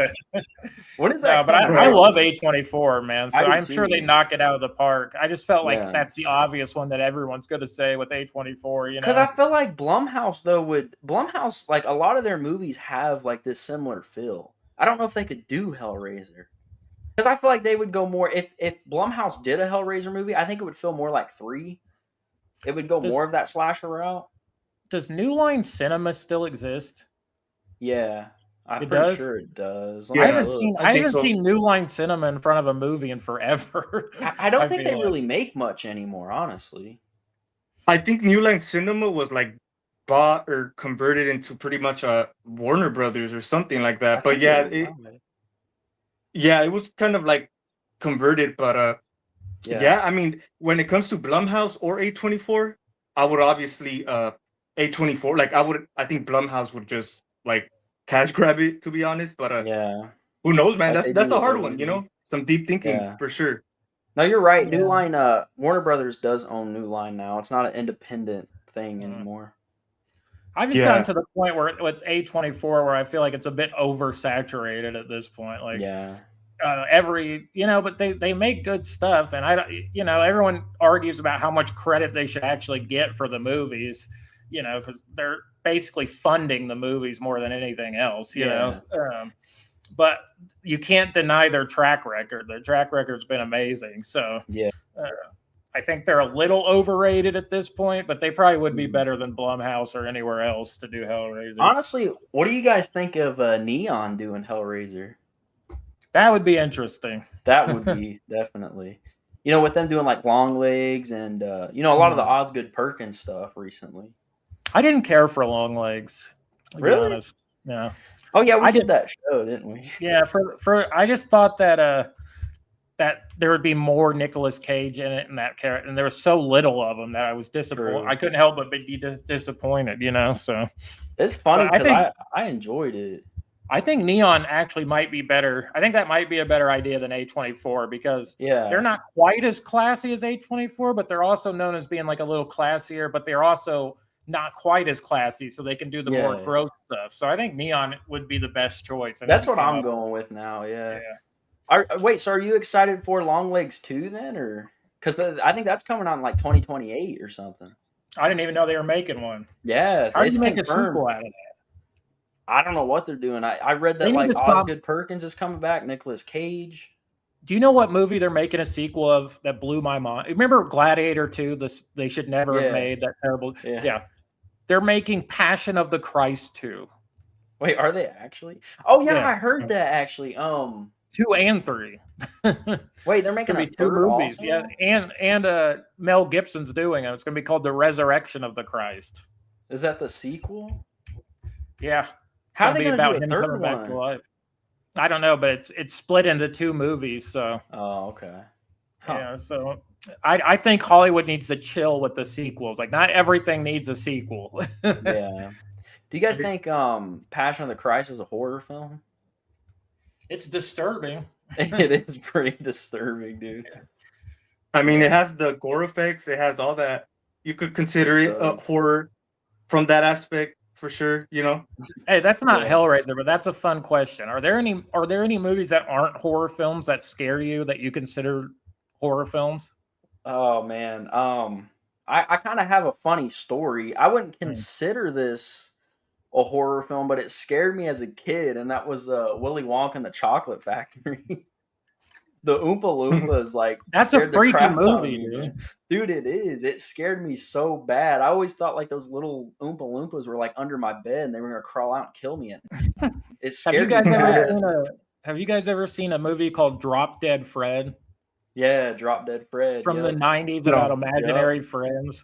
S1: When is
S2: No,
S1: that
S2: but I,
S1: coming
S2: I
S1: out?
S2: love A24, man.
S1: I
S2: So
S1: do
S2: I'm sure they
S1: too.
S2: knock it out of the park. I just felt like
S1: Yeah.
S2: that's the obvious one that everyone's going to say with A24.
S1: Because I feel like Blumhouse though Blumhouse, like a lot of their movies have like this similar feel. I don't know if they could do Hellraiser. Because I feel like they would go more if Blumhouse did a Hellraiser movie. I think it would feel more like 3. It would go
S2: Does
S1: more of that slasher route.
S2: does New Line Cinema still exist?
S1: Yeah, I'm
S2: It
S1: pretty
S2: does.
S1: sure it does. Let
S2: I
S1: me
S3: Yeah,
S2: haven't
S1: look.
S2: seen
S3: I
S2: I
S3: think
S2: haven't
S3: so.
S2: seen New Line Cinema in front of a movie in forever.
S1: I don't
S2: I
S1: think they
S2: feel
S1: really
S2: like.
S1: make much anymore, honestly.
S3: I think New Line Cinema was like bought or converted into pretty much a Warner Brothers or something like
S1: I
S3: that. But
S1: think
S3: yeah, it was kind of like converted. But
S1: yeah.
S3: yeah, I mean, when it comes to Blumhouse or A24, I would obviously A24. Like I think Blumhouse would just like cash grab it, to be honest. But
S1: Yeah.
S3: Who knows, man?
S1: like
S3: That's
S1: they
S3: that's
S1: do
S3: a
S1: with
S3: hard one,
S1: everything.
S3: Some deep thinking
S1: Yeah.
S3: for sure.
S1: No, you're right. New
S2: Yeah.
S1: Line, Warner Brothers does own New Line now. It's not an independent thing anymore.
S2: I've just gotten to the point where with A24 where I feel like it's a bit oversaturated at this point. Like,
S1: Yeah.
S2: But they make good stuff, and everyone argues about how much credit they should actually get for the movies, because they're basically funding the movies more than anything else, but you can't deny their track record. Their track record's been amazing. So
S1: Yeah.
S2: I think they're a little overrated at this point, but they probably would be better than Blumhouse or anywhere else to do Hellraiser.
S1: Honestly, what do you guys think of Neon doing Hellraiser?
S2: That would be interesting.
S1: That would be definitely. With them doing like Long Legs and a lot of the Osgood Perkins stuff recently.
S2: I didn't care for Long Legs. To be honest. Yeah.
S1: Oh yeah, we did that show, didn't we?
S2: Yeah, for I just thought that that there would be more Nicolas Cage in it and that character, and there was so little of him that I was disappointed.
S1: True.
S2: I couldn't help but be disappointed, So
S1: it's funny because I enjoyed it.
S2: I think Neon actually might be better. I think that might be a better idea than A24 because they're not quite as classy as A24, but they're also known as being like a little classier, but they're also not quite as classy, so they can do the more gross stuff. So I think Neon would be the best choice.
S1: That's what I'm going with now, yeah. Wait, so are you excited for Long Legs 2 then? Or because I think that's coming out in like 2028 or something.
S2: I didn't even know they were making one.
S1: Yeah.
S2: How do you make a sequel out of that?
S1: I don't know what they're doing. I read that like Osgood Perkins is coming back, Nicolas Cage.
S2: Do you know what movie they're making a sequel of that blew my mind? Remember Gladiator 2? They should never have made that terrible. Yeah. They're making Passion of the Christ 2.
S1: Wait, are they actually? Oh yeah, I heard that actually.
S2: 2 and 3.
S1: Wait, they're making
S2: 2 movies.
S1: Also?
S2: Yeah, and Mel Gibson's doing it. It's going to be called The Resurrection of the Christ.
S1: Is that the sequel?
S2: Yeah.
S1: How are they going to do a third one?
S2: Back to life. I don't know, but it's split into 2 movies. So.
S1: Oh, okay.
S2: Huh. Yeah, so I think Hollywood needs to chill with the sequels. Like, not everything needs a sequel.
S1: Yeah. Do you guys think Passion of the Christ is a horror film?
S2: It's disturbing.
S1: It is pretty disturbing, dude.
S3: I mean, it has the gore effects. It has all that. You could consider it a horror from that aspect. For sure,
S2: Hey, that's not Hellraiser, but that's a fun question. Are there any movies that aren't horror films that scare you that you consider horror films?
S1: Oh man, I kind of have a funny story. I wouldn't consider this a horror film, but it scared me as a kid, and that was Willy Wonka and the Chocolate Factory. The Oompa Loompas, like,
S2: that's a freaky movie,
S1: dude. It is. It scared me so bad. I always thought like those little Oompa Loompas were like under my bed and they were gonna crawl out and kill me. It scared me bad.
S2: Have you guys ever seen a movie called Drop Dead Fred?
S1: Yeah, Drop Dead Fred
S2: from the 90s about imaginary friends.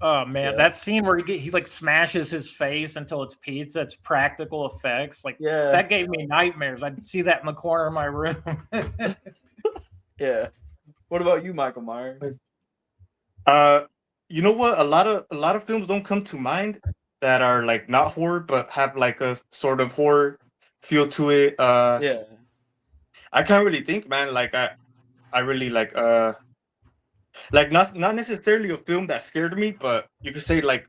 S2: Oh man, that scene where he like smashes his face until it's pizza, it's practical effects. Like that gave me nightmares. I'd see that in the corner of my room.
S1: Yeah. What about you, Michael Myers?
S3: You know what? A lot of films don't come to mind that are like not horror but have like a sort of horror feel to it.
S1: Yeah.
S3: I can't really think, man. Like I really like not necessarily a film that scared me, but you could say like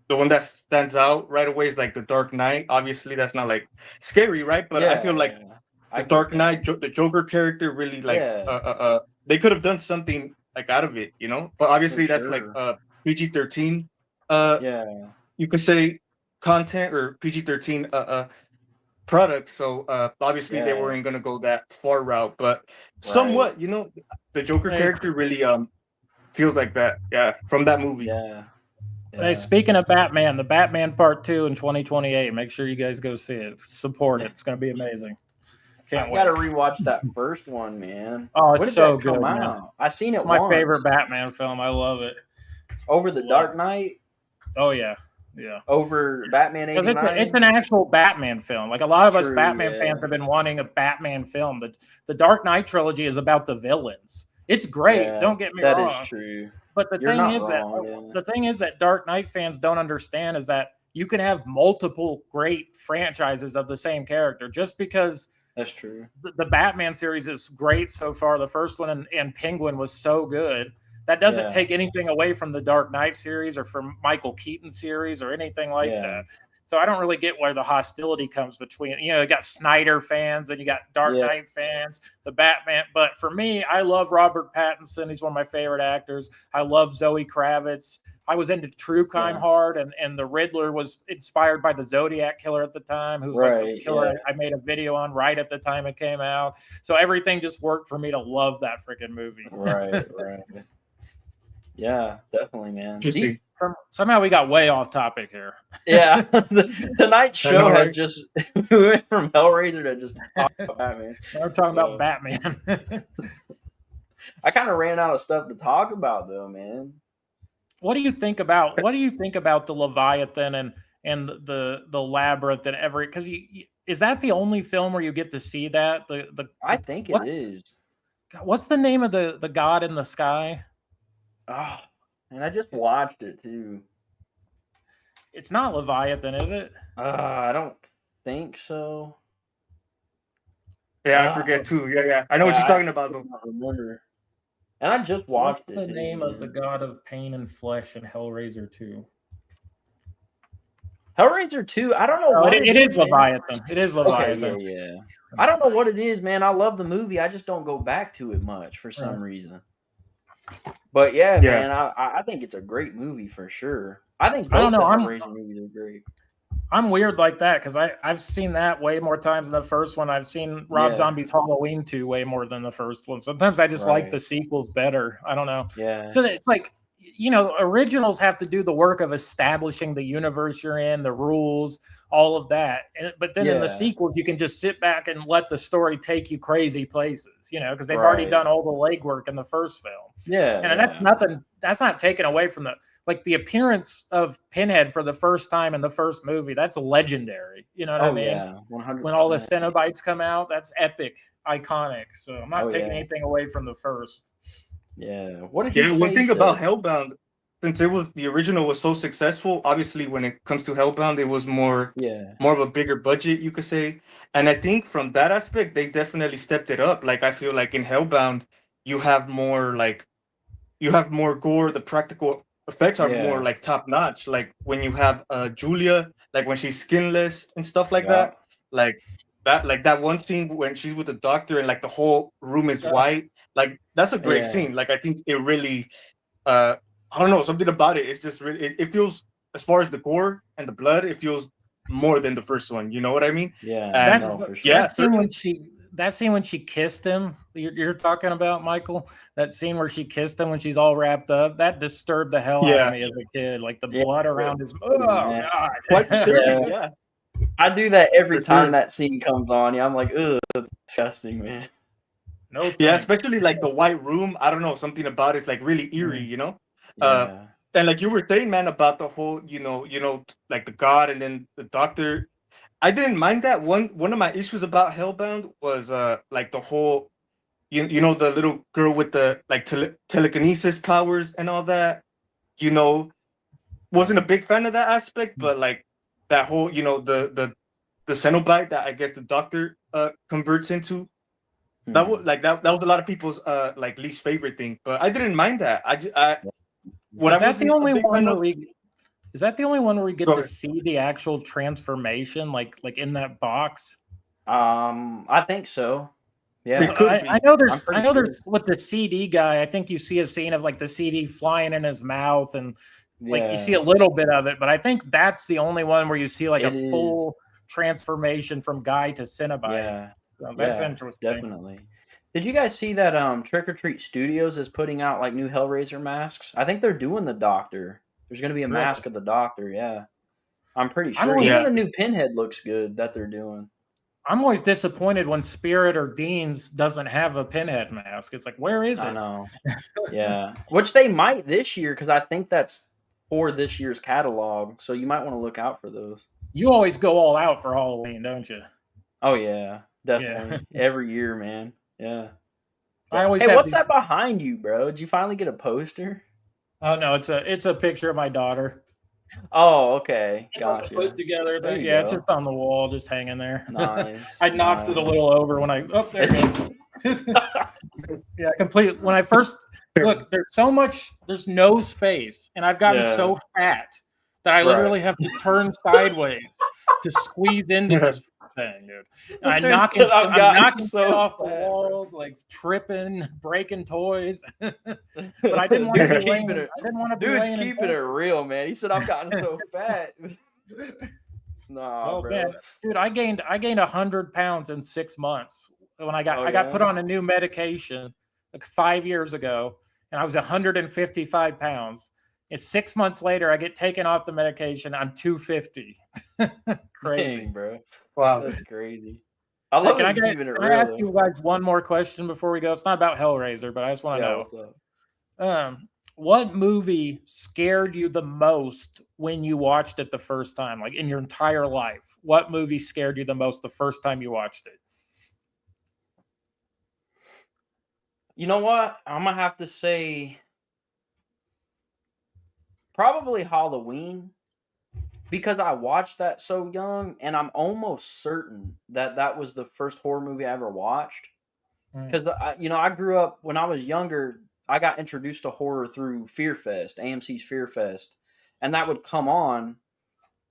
S3: the one that stands out right away is like The Dark Knight. Obviously, that's not like scary, right? But I feel like The Dark Knight, the Joker character, really like they could have done something like out of it, But obviously, that's like PG-13. You could say content or PG-13 product. So obviously, they weren't gonna go that far route, but somewhat, the Joker character really feels like that. Yeah, from that movie.
S1: Yeah.
S2: Hey, speaking of Batman, the Batman Part 2 in 2028. Make sure you guys go see it. Support it. It's going to be amazing.
S1: I got to rewatch that first one, man.
S2: Oh, it's so good, man.
S1: I seen it.
S2: It's my favorite Batman film. I love it.
S1: Over The Dark Knight.
S2: Oh yeah.
S1: Over Batman 89.
S2: Because it's an actual Batman film. Like a lot of us Batman fans have been wanting a Batman film. The Dark Knight trilogy is about the villains. It's great. Don't get me wrong.
S1: That is true.
S2: But the thing is that Dark Knight fans don't understand is that you can have multiple great franchises of the same character. Just because
S1: That's true.
S2: The Batman series is great so far. The first one and Penguin was so good. That doesn't take anything away from the Dark Knight series or from Michael Keaton series or anything like that. So I don't really get where the hostility comes between, you got Snyder fans and you got Dark Knight fans, the Batman. But for me, I love Robert Pattinson. He's one of my favorite actors. I love Zoe Kravitz. I was into true crime hard, and the Riddler was inspired by the Zodiac killer at the time, who was like the killer I made a video on right at the time it came out. So everything just worked for me to love that freaking movie.
S1: Right. Yeah, definitely, man.
S2: Somehow we got way off topic here.
S1: Yeah, tonight's show has just we went from Hellraiser to just talking about Batman.
S2: We're talking about Batman.
S1: I kind of ran out of stuff to talk about, though, man.
S2: What do you think about the Leviathan and the labyrinth and every? Because is that the only film where you get to see that?
S1: I think it is.
S2: What's the name of the god in the sky?
S1: Oh, and I just watched it too.
S2: It's not Leviathan, is it?
S1: I don't think so.
S3: Yeah, I forget too. Yeah. I know what you're talking about, though.
S1: I don't remember. And I just watched
S2: What's the name of the god of pain and flesh in Hellraiser 2?
S1: Hellraiser 2, I don't know what
S2: it is. Leviathan. It is Leviathan.
S1: Okay, yeah. I don't know what it is, man. I love the movie. I just don't go back to it much for some reason. But man, I think it's a great movie for sure. I think both the Hellraiser movies are great.
S2: I'm weird like that because I've seen that way more times than the first one. I've seen Rob Zombie's Halloween 2 way more than the first one. Sometimes I just like the sequels better. I don't know.
S1: Yeah.
S2: So it's like, originals have to do the work of establishing the universe you're in, the rules, all of that. But then in the sequels, you can just sit back and let the story take you crazy places, because they've already done all the legwork in the first film.
S1: Yeah.
S2: And that's not taken away from the appearance of Pinhead for the first time in the first movie. That's legendary. You know what I mean?
S1: Yeah, 100%.
S2: When all the Cenobites come out, that's epic, iconic. So I'm not taking anything away from the first.
S1: Yeah. What did you say?
S3: One thing about Hellbound, since the original was so successful, obviously when it comes to Hellbound, it was more of a bigger budget, you could say. And I think from that aspect, they definitely stepped it up. Like I feel like in Hellbound, you have more gore. The practical effects are more like top notch. Like when you have Julia, like when she's skinless and stuff like that. Like that one scene when she's with the doctor and like the whole room is white. Like that's a great scene. Like I think it really I don't know, something about it. It's just really it feels, as far as the gore and the blood, it feels more than the first one. You know what I mean?
S1: Yeah.
S2: That scene when she kissed him, you're talking about, Michael? That scene where she kissed him when she's all wrapped up, that disturbed the hell out of me as a kid. Like the blood around his God.
S3: Quite disturbing,
S1: I do that every time that scene comes on. Yeah, I'm like, ugh, that's disgusting, man.
S2: No. Thanks.
S3: Yeah, especially like the white room. I don't know, something about it's like really eerie, And like you were saying, man, about the whole, like the god and then the doctor. I didn't mind that. One of my issues about Hellbound was like the whole, the little girl with the like telekinesis powers and all that. Wasn't a big fan of that aspect, but like that whole, the Cenobite that I guess the doctor converts into. That was that was a lot of people's like least favorite thing, but I didn't mind that.
S2: Is that the only one where we get to see the actual transformation, like in that box?
S1: I think so. Yeah,
S2: I know there's with the CD guy. I think you see a scene of like the CD flying in his mouth, and like you see a little bit of it. But I think that's the only one where you see like a full transformation from guy to Cenobite.
S1: Yeah.
S2: So that's interesting.
S1: Definitely. Did you guys see that Trick or Treat Studios is putting out like new Hellraiser masks? I think they're doing the Doctor. There's going to be a mask of the Doctor, yeah. I'm pretty sure. Even the new Pinhead looks good that they're doing.
S2: I'm always disappointed when Spirit or Dean's doesn't have a Pinhead mask. It's like, where is it?
S1: I know. Yeah. Which they might this year, because I think that's for this year's catalog. So you might want to look out for those.
S2: You always go all out for Halloween, don't you?
S1: Oh, yeah. Definitely. Every year, man. Yeah.
S2: Hey,
S1: what's that behind you, bro? Did you finally get a poster?
S2: Oh no, it's a picture of my daughter.
S1: Oh, okay.
S2: Put
S1: Gotcha.
S2: together
S1: There
S2: thing.
S1: you
S2: Yeah, it's
S1: go.
S2: just on the wall, just hanging there.
S1: Nice.
S2: I knocked it a
S1: Nice.
S2: little over when I. Oh, there it goes. Yeah, complete. When I first look, there's so much. There's no space, and I've gotten
S1: Yeah.
S2: so fat that I
S1: Right.
S2: literally have to turn sideways to squeeze into this thing, dude. And
S1: The dude said I've
S2: I'm
S1: gotten
S2: knocking shit
S1: so
S2: off the
S1: fat, bro.
S2: walls, like tripping, breaking toys. But I didn't want to be
S1: Dude's
S2: laying.
S1: keeping it.
S2: I didn't want to be
S1: Dude's
S2: laying in
S1: keeping it real, man. He said I've gotten so fat. Nah,
S2: Oh man,
S1: bro.
S2: dude, I gained 100 pounds in 6 months when
S1: Oh
S2: I got
S1: yeah.
S2: put on a new medication like 5 years ago, and I was 155 pounds. And 6 months later, I get taken off the medication. I'm 250. Crazy.
S1: Dang, bro.
S3: Wow.
S1: That's crazy. I
S2: Hey,
S1: love that you keeping it
S2: can I
S1: real
S2: ask
S1: though.
S2: you guys one more question before we go? It's not about Hellraiser, but I just want to
S1: Yeah.
S2: know.
S1: What's up?
S2: What movie scared you the most when you watched it the first time, like in your entire life? What movie scared you the most the first time you watched it?
S1: You know what? I'm gonna have to say probably Halloween because I watched that so young, and I'm almost certain that that was the first horror movie I ever watched.
S2: Mm.
S1: Because I grew up when I was younger. I got introduced to horror through Fear Fest, AMC's Fear Fest, and that would come on.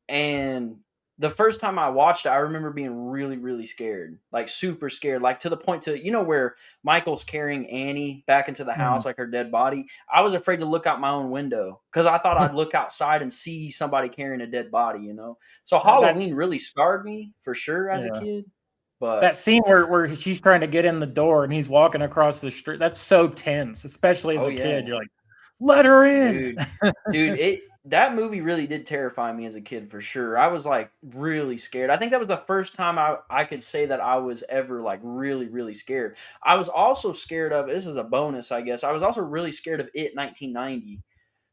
S1: And the first time I watched it, I remember being really, really scared, like super scared, like to the point to where Michael's carrying Annie back into the
S2: Mm.
S1: house, like her dead body. I was afraid to look out my own window because I thought I'd look outside and see somebody carrying a dead body. So
S2: That
S1: Halloween really scarred me for sure as a
S2: yeah.
S1: kid. But
S2: That scene where she's trying to get in the door and he's walking across the street, that's so tense, especially as
S1: oh
S2: a kid.
S1: yeah,
S2: You're like, let her in.
S1: dude, that movie really did terrify me as a kid for sure. I was like really scared. I think that was the first time I could say that I was ever like really, really scared. I was also scared of this is a bonus, I guess. I was also really scared of It 1990.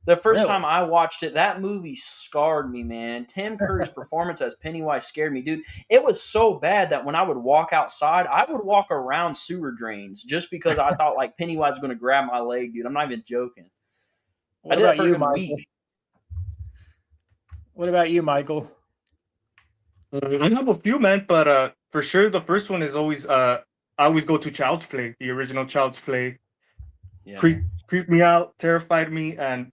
S1: The first
S2: Really?
S1: time I watched it, that movie scarred me, man. Tim Curry's performance as Pennywise scared me, dude. It was so bad that when I would walk outside, I would walk around sewer drains just because I thought like Pennywise was going to grab my leg, dude. I'm not even joking. I
S2: What
S1: did that
S2: about
S1: for a
S2: you,
S1: good
S2: Michael?
S1: week.
S2: What about you, Michael?
S3: I have a few, man, but for sure the first one is always I always go to Child's Play, the original Child's Play.
S1: Yeah.
S3: Creeped me out, terrified me, and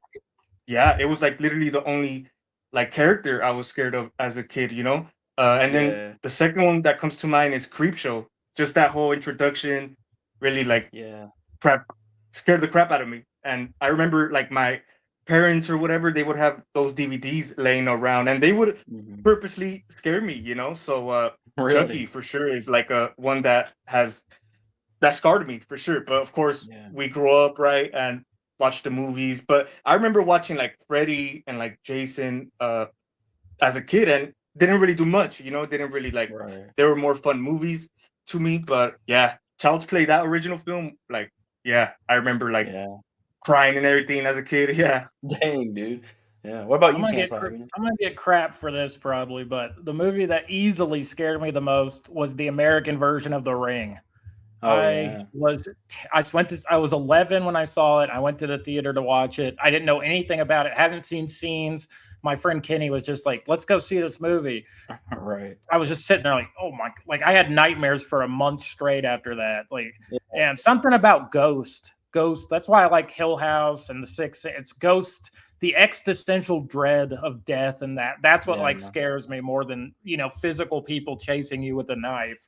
S3: yeah, it was like literally the only like character I was scared of as a kid. And then
S1: Yeah.
S3: the second one that comes to mind is Creepshow. Just that whole introduction really like
S1: Yeah.
S3: crap scared the crap out of me. And I remember like my parents or whatever, they would have those DVDs laying around and they would
S1: Mhm.
S3: purposely scare me. So Chucky
S1: Really?
S3: for sure is like a one that scarred me for sure. But of course,
S1: Yeah.
S3: we grew up right and watched the movies. But I remember watching like Freddy and like Jason as a kid and didn't really do much. Didn't really like.
S1: Right.
S3: They were more fun movies to me. But yeah, Child's Play, that original film, like yeah, I remember like
S1: Yeah.
S3: crying and everything as a kid. Yeah.
S1: Dang, dude. Yeah. What about you, Campfire?
S2: I'm gonna get crap for this probably, but the movie that easily scared me the most was the American version of The Ring.
S1: Oh yeah.
S2: I was 11 when I saw it. I went to the theater to watch it. I didn't know anything about it. Hadn't seen scenes. My friend Kenny was just like, "Let's go see this movie."
S1: Right.
S2: I was just sitting there like, "Oh my!" Like I had nightmares for a month straight after that. Like,
S1: Yeah.
S2: and something about Ghost. That's why I like Hill House and The Sixth. It's Ghost, the existential dread of death, and that's what
S1: Yeah.
S2: like scares me more than physical people chasing you with a knife.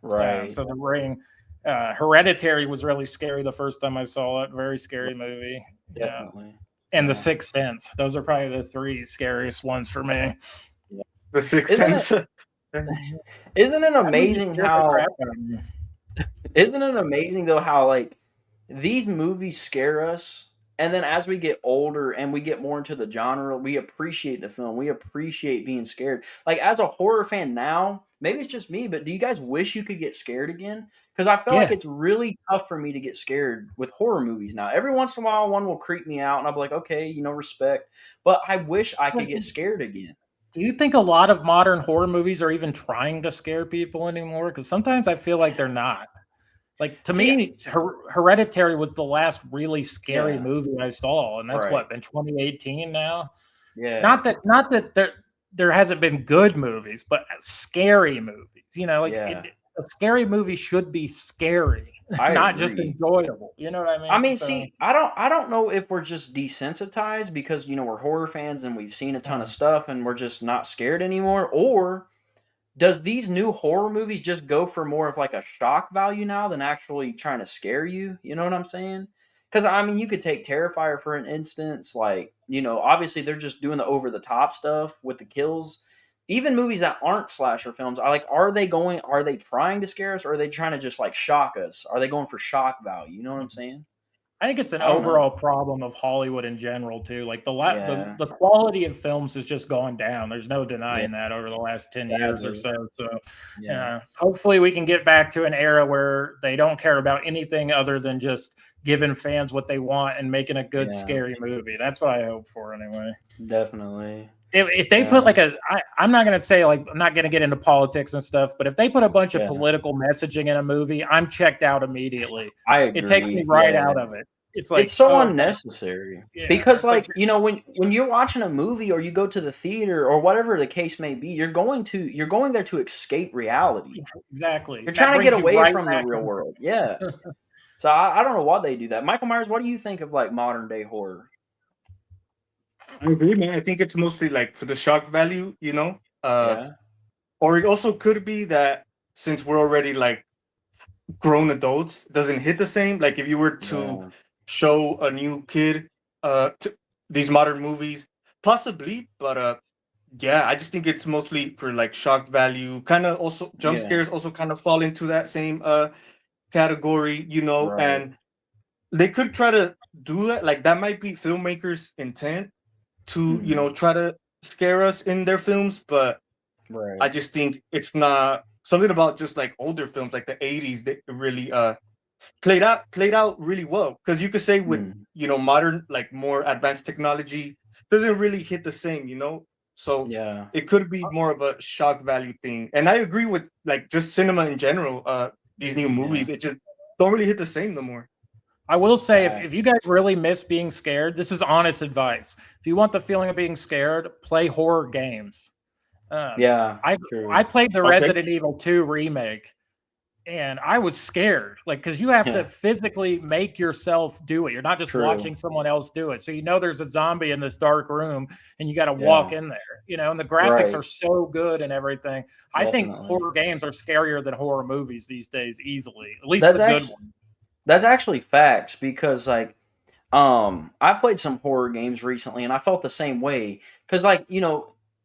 S1: Right.
S2: So The Ring. Hereditary was really scary the first time I saw it. Very scary movie. Yeah.
S1: Definitely.
S2: And
S1: Yeah.
S2: The Sixth Sense. Those are probably the three scariest ones for me.
S3: The Sixth
S1: Isn't
S3: Sense.
S1: Isn't it
S2: That movie
S1: amazing
S2: scared the
S1: how
S2: crap out of me.
S1: isn't it amazing though how like these movies scare us and then as we get older and we get more into the genre, we appreciate the film. We appreciate being scared. Like as a horror fan now, maybe it's just me, but do you guys wish you could get scared again? Because I feel like
S2: Yes.
S1: it's really tough for me to get scared with horror movies now. Every once in a while, one will creep me out, and I'll be like, okay, respect. But I wish I could get scared again.
S2: Do you think a lot of modern horror movies are even trying to scare people anymore? Because sometimes I feel like they're not. Like to
S1: See,
S2: me, Hereditary was the last really scary
S1: yeah,
S2: movie I saw, and that's
S1: right.
S2: what been 2018 now.
S1: Yeah.
S2: not that there hasn't been good movies, but scary movies. Like
S1: Yeah.
S2: a scary movie should be scary,
S1: I
S2: not just
S1: agree.
S2: enjoyable. You know what I
S1: I
S2: mean?
S1: mean,
S2: So,
S1: see, I don't know if we're just desensitized because we're horror fans and we've seen a ton of stuff and we're just not scared anymore, or does these new horror movies just go for more of like a shock value now than actually trying to scare you? You know what I'm saying? Because I mean, you could take Terrifier for an instance. Like, obviously they're just doing the over the top stuff with the kills. Even movies that aren't slasher films, are they trying to scare us or are they trying to just like shock us? Are they going for shock value? You know what I'm saying?
S2: I think it's an
S1: I don't know.
S2: overall problem of Hollywood in general too. Like
S1: Yeah.
S2: the quality of films has just gone down. There's no
S1: Yeah.
S2: denying that over the last 10 years or
S1: Sadly.
S2: so. So,
S1: Yeah.
S2: hopefully we can get back to an era where they don't care about anything other than just giving fans what they want and making a good
S1: Yeah.
S2: scary movie. That's what I hope for anyway.
S1: Definitely.
S2: If they put like I'm not going to say like, I'm not going to get into politics and stuff, but if they put a bunch of
S1: Yeah.
S2: political messaging in a movie, I'm checked out immediately.
S1: I agree.
S2: It takes me right out of it. It's like,
S1: it's so unnecessary because
S2: it's
S1: when you're watching a movie or you go to the theater or whatever the case may be, you're going there to escape reality.
S2: Exactly.
S1: You're trying to get away from the real world. Yeah. So I don't know why they do that. Michael Myers, what do you think of like modern day horror?
S3: I agree, man. I think it's mostly like for the shock value,
S1: Yeah.
S3: Or it also could be that since we're already like grown adults, it doesn't hit the same. Like if you were to show a new kid these modern movies, possibly, but yeah, I just think it's mostly for like shock value. Kind of also jump scares also kind of fall into that same category,
S1: Right.
S3: and they could try to do that. Like that might be filmmakers' intent to try to scare us in their films, but
S1: Right.
S3: I just think it's not something about just like older films like the 80s that really played out really well, because you could say with modern like more advanced technology doesn't really hit the same, so
S1: Yeah.
S3: it could be more of a shock value thing. And I agree with like just cinema in general, these new movies it just don't really hit the same no more.
S2: I will say, if you guys really miss being scared, this is honest advice. If you want the feeling of being scared, play horror games. I played the Resident Evil 2 remake, and I was scared, like, because you have to physically make yourself do it. You're not just watching someone else do it. So there's a zombie in this dark room, and you got to walk in there. And the graphics are so good and everything. I think horror games are scarier than horror movies these days, easily. At least the good ones.
S1: That's actually facts, because like I played some horror games recently and I felt the same way, because like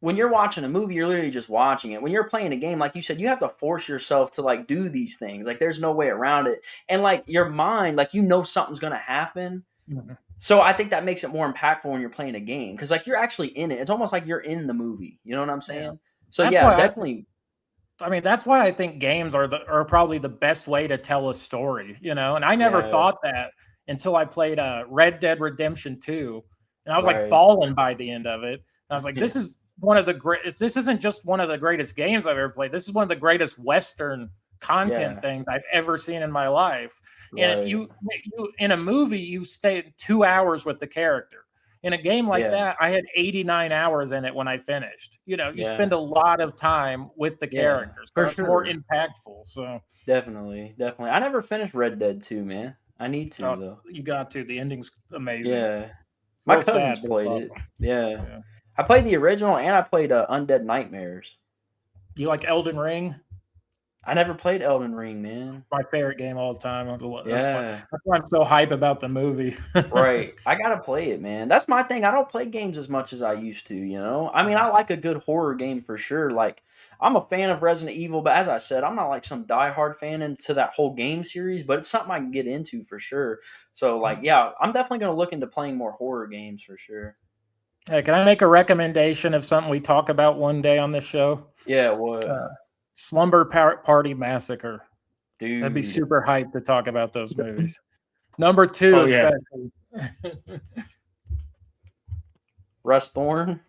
S1: when you're watching a movie, you're literally just watching it. When you're playing a game, like you said, you have to force yourself to like do these things. Like there's no way around it, and like your mind, like something's gonna happen. So I think that makes it more impactful when you're playing a game, because like you're actually in it. It's almost like you're in the movie. You know what I'm saying? So that's definitely.
S2: I mean, that's why I think games are probably the best way to tell a story, and I never thought that until I played Red Dead Redemption 2, and I was like bawling by the end of it. And I was like, this is one of the greatest. This isn't just one of the greatest games I've ever played. This is one of the greatest Western content things I've ever seen in my life. And you in a movie, you stay 2 hours with the character. In a game like that, I had 89 hours in it when I finished. You spend a lot of time with the characters.
S1: For
S2: it's more impactful. So
S1: definitely. I never finished Red Dead 2, man. I need to though.
S2: You got to. The ending's amazing.
S1: Yeah, my cousins played it. Yeah, I played the original and I played Undead Nightmares.
S2: You like Elden Ring?
S1: I never played Elden Ring, man.
S2: My favorite game all the time. That's why I'm so hype about the movie.
S1: Right. I got to play it, man. That's my thing. I don't play games as much as I used to, I mean, I like a good horror game for sure. Like, I'm a fan of Resident Evil, but as I said, I'm not like some diehard fan into that whole game series, but it's something I can get into for sure. So, like, yeah, I'm definitely going to look into playing more horror games for sure.
S2: Hey, can I make a recommendation of something we talk about one day on this show?
S1: Yeah, what?
S2: Slumber Party Massacre.
S1: Dude.
S2: That'd be super hyped to talk about those movies. Number 2, especially.
S1: Russ Thorn.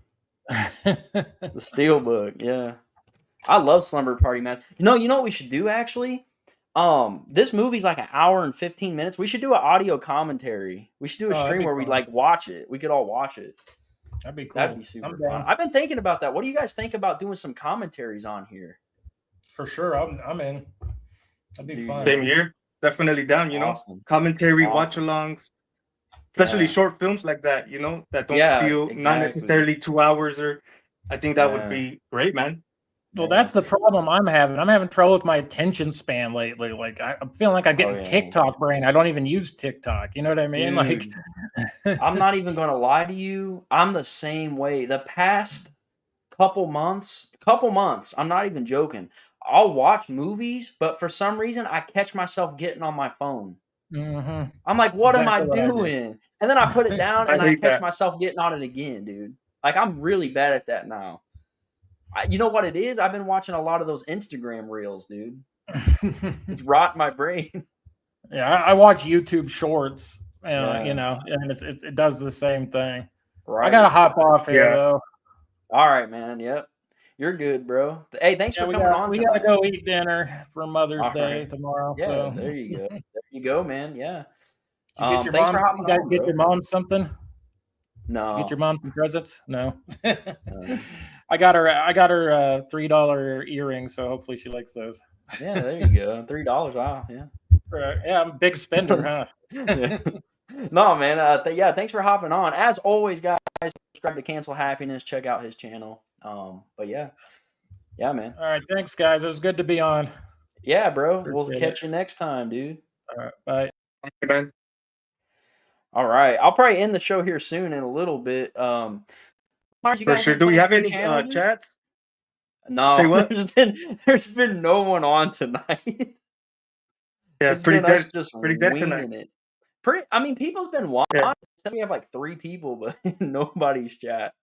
S1: The Steelbook, yeah. I love Slumber Party Massacre. You know what we should do, actually? This movie's like an hour and 15 minutes. We should do an audio commentary. We should do a stream where we like watch it. We could all watch it.
S2: That'd be
S1: That'd
S2: cool.
S1: be
S2: I'm
S1: super fun.
S2: down
S1: I've been thinking about that. What do you guys think about doing some commentaries on here?
S2: for sure. I'm in. That'd be fun.
S3: Same here. Definitely down.
S1: Awesome.
S3: Commentary, watch
S1: Awesome.
S3: alongs, especially
S1: Yeah.
S3: short films like that. That don't
S1: Yeah,
S3: feel not
S1: exactly.
S3: necessarily 2 hours. Or I think that would
S1: Yeah.
S3: be great, man.
S2: Well,
S1: Yeah.
S2: that's the problem I'm having. I'm having trouble with my attention span lately. Like I'm feeling like I'm
S1: Oh,
S2: getting
S1: yeah.
S2: TikTok brain. I don't even use TikTok. You know what I mean? Like,
S1: Dude, I'm not even gonna lie to you. I'm the same way. The past couple months, I'm not even joking. I'll watch movies, but for some reason I catch myself getting on my phone.
S2: mhm.
S1: I'm like,
S2: That's
S1: what am I
S2: exactly what I do.
S1: doing? And then I put it down
S3: I
S1: and I
S3: hate
S1: catch
S3: that.
S1: myself getting on it again, dude. Like I'm really bad at that now. You know what it is? I've been watching a lot of those Instagram reels, dude. It's rotting my brain.
S2: Yeah, I watch YouTube Shorts.
S1: Yeah.
S2: And it does the same thing. I gotta
S1: Right.
S2: hop off here
S3: Yeah.
S2: though.
S1: All right, man. Yep. You're good, bro. Hey, thanks
S2: Yeah,
S1: for coming on
S2: we gotta
S1: tonight.
S2: go eat dinner for Mother's
S1: All
S2: Day
S1: right.
S2: tomorrow.
S1: Yeah,
S2: So,
S1: there you go. There you go, man. Yeah.
S2: did you get your
S1: Thanks
S2: mom?
S1: for
S2: You
S1: hopping
S2: guys
S1: on,
S2: get your
S1: bro.
S2: mom something? Did you get your
S1: No.
S2: mom some presents? No.
S1: No.
S2: I got her $3 earrings, so hopefully she likes those.
S1: Yeah, there you go. $3. Wow. Yeah.
S2: Yeah, I'm a big spender, huh?
S1: Yeah. No, man. Yeah, thanks for hopping on. As always, guys, subscribe to Cancel Happiness. Check out his channel. But yeah. Yeah, man.
S2: All right, thanks, guys. It was good to be on.
S1: Yeah, bro. We'll
S2: Appreciate it.
S1: catch you next time, dude.
S2: All right, bye.
S3: Okay, man.
S1: All right. I'll probably end the show here soon in a little bit. You
S3: For
S1: got
S3: sure.
S1: anything
S3: Do we
S1: planned
S3: have
S1: for your
S3: any
S1: channel, dude?
S3: chats? Say
S1: No,
S3: what?
S1: there's been no one on tonight.
S3: Yeah, it's
S1: It's been us just
S3: pretty dead tonight.
S1: winging it. I mean, people's been watching.
S3: Yeah.
S1: We have like 3 people, but nobody's chat.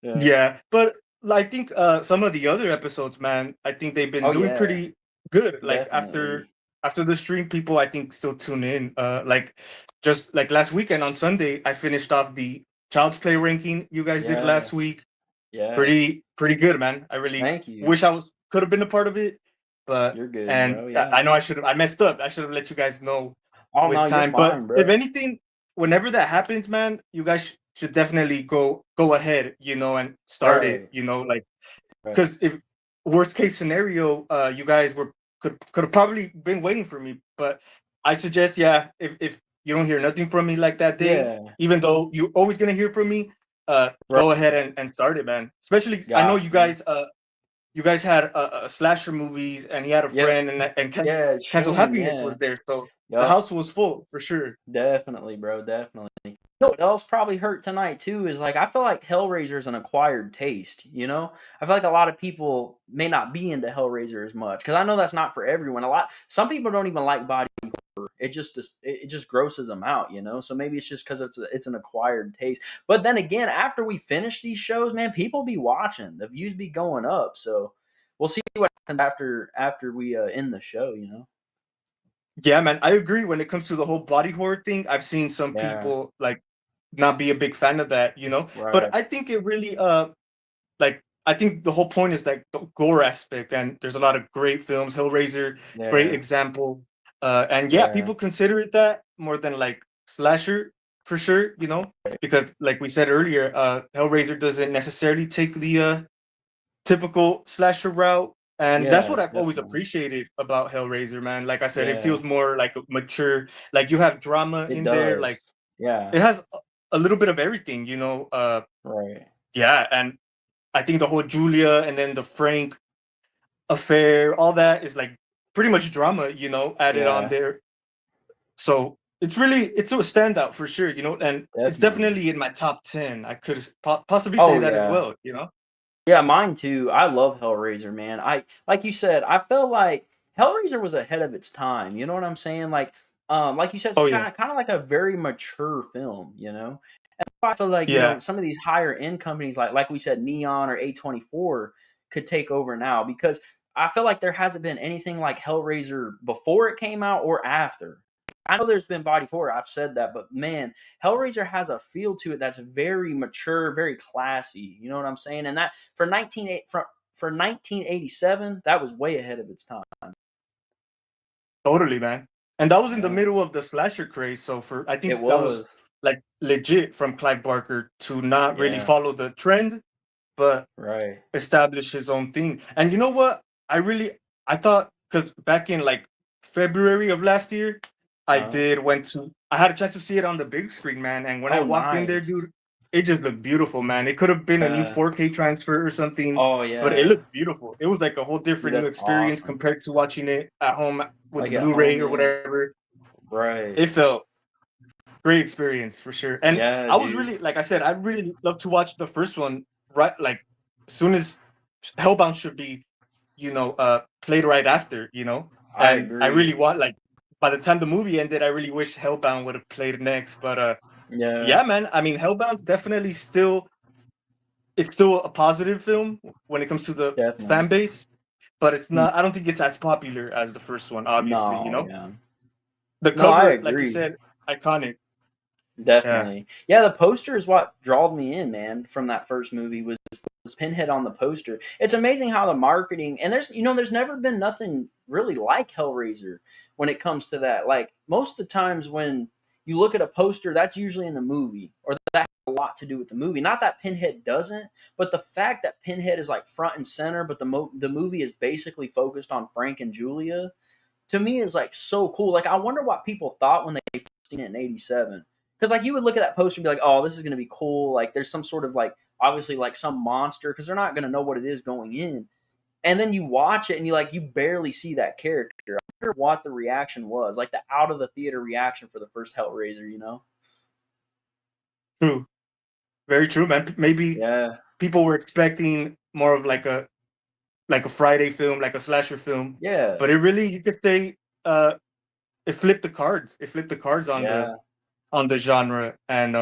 S1: Yeah.
S3: Yeah, but I think some of the other episodes, man, I think they've been
S1: Oh
S3: doing
S1: yeah,
S3: pretty good. Like
S1: definitely.
S3: after the stream, people I think still tune in. Like just like last weekend on Sunday, I finished off the Child's Play ranking you guys did
S1: Yeah,
S3: last week.
S1: yeah.
S3: Pretty good, man. I really
S1: Thank you.
S3: wish I could have been a part of it, but
S1: You're good,
S3: and
S1: bro. Yeah.
S3: I know I messed up. I should have let you guys know
S1: Oh
S3: with
S1: no, you're
S3: time. But
S1: fine,
S3: if
S1: bro.
S3: anything, whenever that happens, man, you guys should definitely go ahead, and start it.
S1: Right.
S3: Like
S1: Right.
S3: because if worst case scenario, you guys could have probably been waiting for me. But I suggest, yeah, if you don't hear nothing from me like that day,
S1: Yeah.
S3: even though you're always gonna hear from me, go ahead and start it, man. Especially, I know you guys had slasher movies, and he had a
S1: Yep.
S3: friend, and
S1: Yeah,
S3: Cancel
S1: Shane,
S3: Happiness
S1: yeah.
S3: was there, so the
S1: Yup.
S3: house was full for sure.
S1: Definitely, bro. Definitely. You know what else probably hurt tonight too is like I feel like Hellraiser is an acquired taste. I feel like a lot of people may not be into Hellraiser as much because I know that's not for everyone. Some people don't even like body horror. It just grosses them out. So maybe it's just because it's an acquired taste. But then again, after we finish these shows, man, people be watching. The views be going up. So we'll see what happens after we end the show.
S3: Yeah, man, I agree. When it comes to the whole body horror thing, I've seen some
S1: Yeah.
S3: people like not be a big fan of that.
S1: Right.
S3: But I think it really like I think the whole point is like the gore aspect, and there's a lot of great films. Hellraiser, great
S1: Yeah.
S3: example. And yeah,
S1: Yeah.
S3: people consider it that more than like slasher for sure. Because like we said earlier, Hellraiser doesn't necessarily take the typical slasher route. And that's what
S1: Yeah.
S3: I've always
S1: Definitely.
S3: appreciated about Hellraiser, man. Like I said, it
S1: Yeah.
S3: feels more like mature. Like you have drama
S1: It
S3: in there.
S1: does.
S3: Like
S1: Yeah.
S3: it has a little bit of everything,
S1: Right.
S3: Yeah, and I think the whole Julia and then the Frank affair, all that is like pretty much drama, added on
S1: Yeah.
S3: there. So it's a standout for sure, and it's
S1: Definitely.
S3: definitely in my top 10. I could possibly
S1: Oh
S3: say that as
S1: yeah.
S3: well,
S1: Yeah, mine too. I love Hellraiser, man. Like you said, I feel like Hellraiser was ahead of its time. You know what I'm saying? Like you said, it's
S3: Oh yeah,
S1: kind of like a very mature film. And I feel like
S3: yeah,
S1: some of these higher end companies, like we said, Neon or A24, could take over now because I feel like there hasn't been anything like Hellraiser before it came out or after. I know there's been body horror. I've said that, but man, Hellraiser has a feel to it that's very mature, very classy. You know what I'm saying? And that for 1987, that was way ahead of its time.
S3: totally, man. And that was in the
S1: Yeah,
S3: middle of the slasher craze, so I
S1: it
S3: think that was
S1: was.
S3: like legit from Clive Barker to not really
S1: Yeah.
S3: follow the trend, but
S1: Right.
S3: establish his own thing. And you know what? I thought, because back in like February of last year,
S1: Uh-huh.
S3: I had a chance to see it on the big screen, man. And when I
S1: Oh,
S3: walked in there,
S1: nice.
S3: dude, it just looked beautiful, man. It could have been a new
S1: Yeah.
S3: 4K transfer or something,
S1: Oh,
S3: but it
S1: yeah.
S3: looked beautiful. It was like a whole
S1: Dude,
S3: different new
S1: that's
S3: experience
S1: awesome.
S3: compared to watching it at home with
S1: Like
S3: the
S1: at
S3: Blu-ray
S1: home,
S3: or
S1: yeah.
S3: whatever.
S1: Right.
S3: It felt great experience for sure. And
S1: Yeah,
S3: I was
S1: dude.
S3: really, like I said, I really love to watch the first one right, like as soon as Hellbound should be, played right after,
S1: I
S3: and I
S1: agree.
S3: really want, like, by the time the movie ended, I really wish Hellbound would have played next. But
S1: Yeah,
S3: yeah, man, I mean, Hellbound definitely still, it's still a positive film when it comes to the fan
S1: definitely.
S3: base, but it's
S1: N-
S3: not. I don't think it's as popular as the first one. Obviously,
S1: No, yeah.
S3: the
S1: No, I
S3: cover, like you
S1: agree.
S3: said, iconic. Yeah,
S1: Definitely. Yeah, the poster is what drawed me in, man, from that first movie was Pinhead on the poster. It's amazing how the marketing and there's never been nothing really like Hellraiser when it comes to that. Like most of the times when you look at a poster, that's usually in the movie or that has a lot to do with the movie. Not that Pinhead doesn't, but the fact that Pinhead is like front and center, but the movie is basically focused on Frank and Julia to me is like so cool. Like I wonder what people thought when they first seen it in '87. Because like you would look at that poster and be like, oh, this is gonna be cool. Like there's some sort of like obviously like some monster because they're not gonna know what it is going in. And then you watch it and you barely see that character. I wonder what the reaction was, like the out of the theater reaction for the first Hellraiser.
S3: true, very true, man. Maybe
S1: Yeah,
S3: people were expecting more of like a Friday film, like a slasher film,
S1: yeah,
S3: but it really, you could say, uh, it flipped the cards. It flipped the cards
S1: yeah,
S3: on the genre, and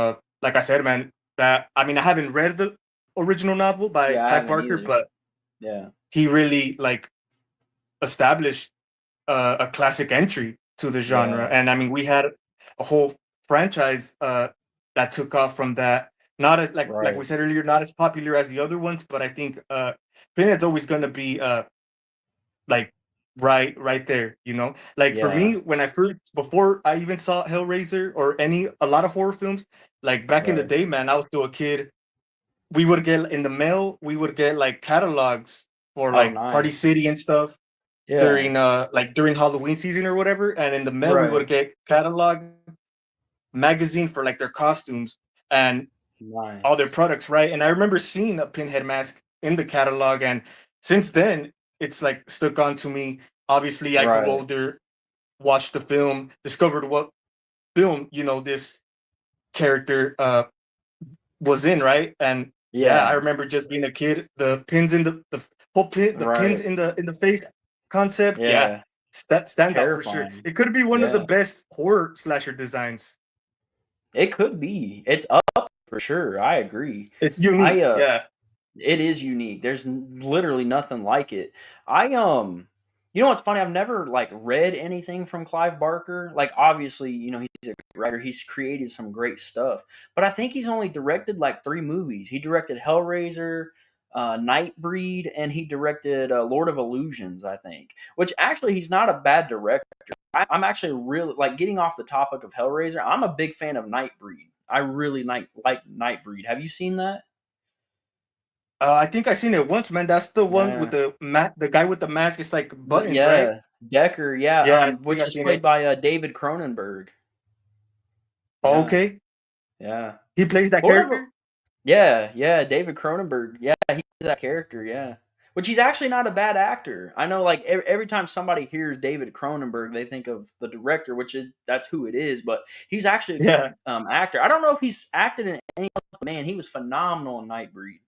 S3: like I said, man, that I mean, I haven't read the original novel by
S1: yeah. I
S3: Clive
S1: haven't
S3: Barker,
S1: either.
S3: but
S1: Yeah,
S3: he really like established a classic entry to the genre,
S1: yeah,
S3: and I mean, we had a whole franchise that took off from that. Not as, like we
S1: right.
S3: said earlier, not as popular as the other ones, but I think Pinhead's always gonna be like right there, like for me,
S1: Yeah,
S3: when I first, before I even saw Hellraiser or a lot of horror films, like back in the
S1: right.
S3: day, man, I was still a kid. We would get in the mail, we would get like catalogs for
S1: Oh,
S3: like Party
S1: nice.
S3: City and stuff
S1: Yeah,
S3: during during Halloween season or whatever, and in the mail we
S1: right.
S3: would get catalog magazine for like their costumes and all
S1: Nice.
S3: their products, right? And I remember seeing a Pinhead mask in the catalog, and since then it's like stuck on to me. Obviously, I grew
S1: Right.
S3: older, watched the film, discovered what film this character was in, right? And yeah, I
S1: Yeah.
S3: remember just being a kid, the pins in the pins
S1: Right.
S3: in the face concept. Yeah,
S1: Yeah.
S3: stand out for sure.
S1: Terrifying.
S3: It could be one of the
S1: Yeah.
S3: best horror slasher designs.
S1: It could be. It's up for sure. I agree.
S3: It's unique.
S1: I
S3: Yeah.
S1: It is unique. There's literally nothing like it. I you know what's funny? I've never like read anything from Clive Barker. Like obviously, he's a great writer. He's created some great stuff. But I think he's only directed like 3 movies. He directed Hellraiser, Nightbreed, and he directed Lord of Illusions, I think. Which actually he's not a bad director. I'm actually really like getting off the topic of Hellraiser. I'm a big fan of Nightbreed. I really like Nightbreed. Have you seen that?
S3: I think I seen it once, man. That's the one with
S1: Yeah.
S3: the guy with the mask. It's like buttons, right?
S1: Yeah, Decker, yeah,
S3: Yeah, I think
S1: which
S3: I
S1: is
S3: seen
S1: played
S3: it.
S1: by David Cronenberg.
S3: Oh,
S1: Yeah,
S3: okay,
S1: yeah.
S3: he plays that
S1: Lord of the
S3: character.
S1: Yeah, yeah, David Cronenberg. Yeah, he's that character. Yeah, which he's actually not a bad actor. I know, like every time somebody hears David Cronenberg, they think of the director, which is that's who it is. But he's actually a
S3: Yeah,
S1: good actor. I don't know if he's acted in any else, but man, he was phenomenal in Nightbreed.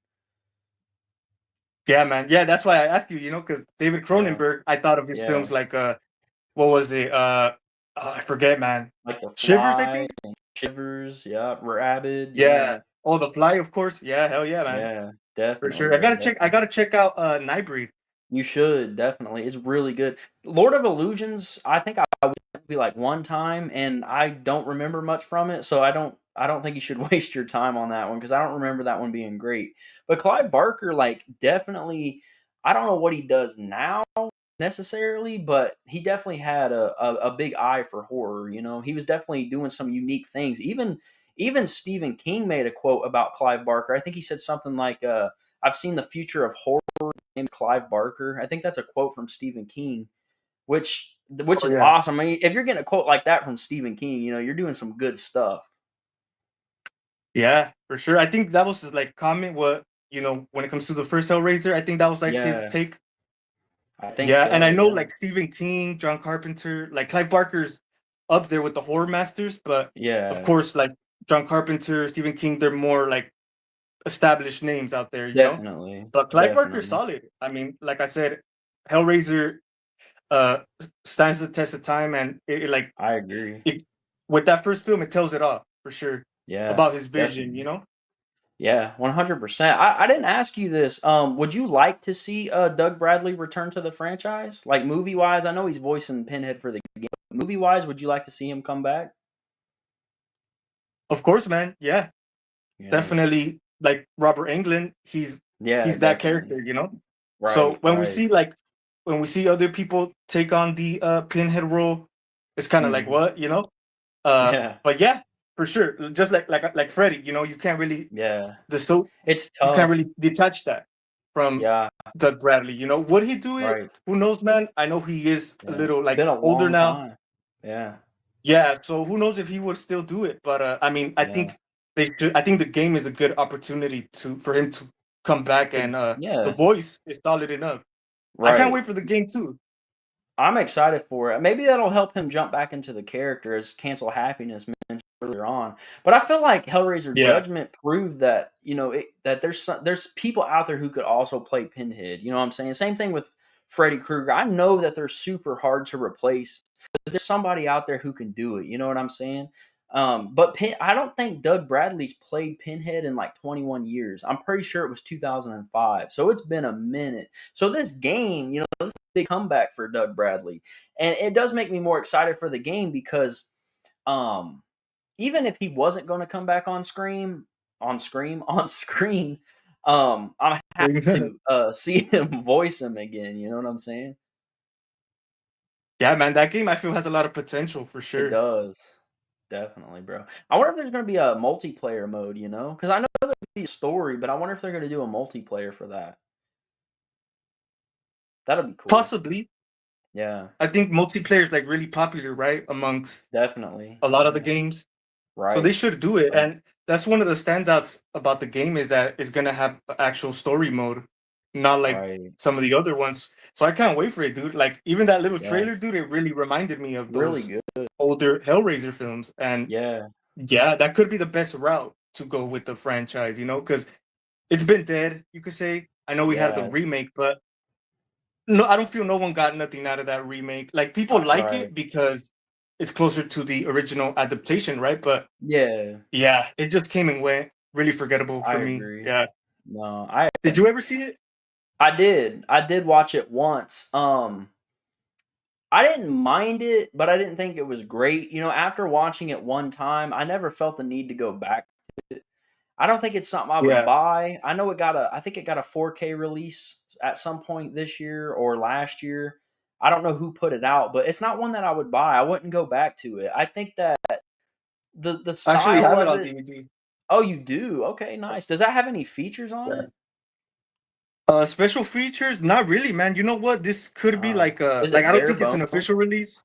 S3: yeah, man. Yeah, that's why I asked you. Because David
S1: Yeah,
S3: Cronenberg, I thought of his
S1: yeah,
S3: films like what was it? Oh, I forget, man.
S1: like The
S3: Shivers, I
S1: Fly,
S3: think.
S1: Shivers. Yeah, Rabid.
S3: Yeah.
S1: Yeah,
S3: Oh, The Fly, of course. Yeah, hell yeah, man.
S1: yeah,
S3: For
S1: definitely,
S3: sure. I
S1: bro.
S3: gotta check. I
S1: Definitely.
S3: gotta check out Nightbreed.
S1: You should definitely. It's really good. Lord of Illusions, I think I would be like one time, and I don't remember much from it, so I don't think you should waste your time on that one because I don't remember that one being great. But Clive Barker, like, definitely, I don't know what he does now necessarily, but he definitely had a big eye for horror. He was definitely doing some unique things. Even Stephen King made a quote about Clive Barker. I think he said something like, "I've seen the future of horror named Clive Barker." I think that's a quote from Stephen King, which
S3: Oh
S1: is
S3: yeah.
S1: awesome. I mean, if you're getting a quote like that from Stephen King, you're doing some good stuff.
S3: Yeah, for sure. I think that was his like comment. What when it comes to the first Hellraiser, I think that was like his
S1: Yeah,
S3: take.
S1: I think
S3: Yeah, and I
S1: so.
S3: know
S1: Yeah,
S3: like Stephen King, John Carpenter, like Clive Barker's up there with the horror masters, but of
S1: yeah,
S3: course, like John Carpenter, Stephen King, they're more like established names out there, you know.
S1: definitely,
S3: But Clive Barker's
S1: definitely.
S3: solid. I mean, like I said, Hellraiser stands the test of time, and like
S1: I agree.
S3: it with that first film, it tells it all for sure
S1: Yeah,
S3: about his vision, you
S1: definitely.
S3: know.
S1: Yeah, 100%. I didn't ask you this. Would you like to see Doug Bradley return to the franchise? Like movie wise, I know he's voicing Pinhead for the game. Movie wise, would you like to see him come back?
S3: Of course, man. Yeah,
S1: Yeah.
S3: definitely. Like Robert Englund,
S1: Yeah,
S3: he's that
S1: definitely.
S3: character, you know. So
S1: Right, right.
S3: when we see other people take on the Pinhead role, it's kind of like
S1: Mhm.
S3: what, you know.
S1: Yeah.
S3: But yeah, for sure. Just like Freddy, you can't really
S1: Yeah.
S3: the so
S1: It's
S3: you can't
S1: tough.
S3: really detach that from
S1: Yeah,
S3: Doug Bradley. You know, would he do it?
S1: right.
S3: Who knows, man? I know he is a
S1: Yeah.
S3: little
S1: It's
S3: like
S1: been a
S3: older
S1: long
S3: now.
S1: time. Yeah.
S3: Yeah, so who knows if he would still do it? But I mean, I
S1: Yeah.
S3: think they should. I think the game is a good opportunity for him to come back, and the
S1: Yeah.
S3: voice is solid enough. I can't
S1: Right.
S3: wait for the game too.
S1: I'm excited for it. Maybe that'll help him jump back into the character, as Cancel Happiness mentioned earlier on. But I feel like Hellraiser
S3: Yeah,
S1: Judgment proved that that there's people out there who could also play Pinhead. You know what I'm saying? Same thing with Freddy Krueger. I know that they're super hard to replace, but there's somebody out there who can do it. You know what I'm saying? But I don't think Doug Bradley's played Pinhead in like 21 years. I'm pretty sure it was 2005. So it's been a minute. So this game, this is a big comeback for Doug Bradley. And it does make me more excited for the game because um even if he wasn't going to come back on screen, I'm happy to see him voice him again. You know what I'm saying?
S3: yeah, man. That game I feel has a lot of potential for
S1: It
S3: sure.
S1: does. Definitely, bro. I wonder if there's going to be a multiplayer mode, because I know there'll be a story, but I wonder if they're going to do a multiplayer for that. That'll be cool.
S3: Possibly.
S1: Yeah,
S3: I think multiplayer is like really popular, right, amongst
S1: definitely.
S3: a lot of the
S1: Yeah.
S3: games. So they
S1: Right.
S3: should do it,
S1: Right.
S3: and that's one of the standouts about the game is that it's gonna have an actual story mode, not like
S1: Right.
S3: some of the other ones. So I can't wait for it, dude. Like even that little
S1: Yeah.
S3: trailer, dude, it really reminded me of
S1: Really
S3: those
S1: good.
S3: older Hellraiser films, and
S1: Yeah.
S3: yeah, that could be the best route to go with the franchise, because it's been dead, you could say. I know we had the
S1: Yeah.
S3: remake, but no, I don't feel no one got nothing out of that remake. Like people like
S1: Right.
S3: it because it's closer to the original adaptation, right? But
S1: Yeah.
S3: yeah, it just came and went. Really forgettable
S1: I
S3: for me.
S1: agree.
S3: Yeah.
S1: No,
S3: Did you ever see it?
S1: I did. I did watch it once. I didn't mind it, but I didn't think it was great. After watching it one time, I never felt the need to go back. I don't think it's something I would
S3: Yeah.
S1: buy. I think it got a 4K release at some point this year or last year. I don't know who put it out, but it's not one that I would buy. I wouldn't go back to it. I think that the
S3: I actually
S1: style
S3: have it
S1: of
S3: on
S1: it.
S3: DVD.
S1: Oh, you do? Okay, nice. Does that have any features on
S3: Yeah.
S1: it?
S3: Special features? Not really, man. You know what? This could be like
S1: Is
S3: like
S1: it
S3: I don't
S1: bare
S3: think it's an
S1: bones?
S3: official release.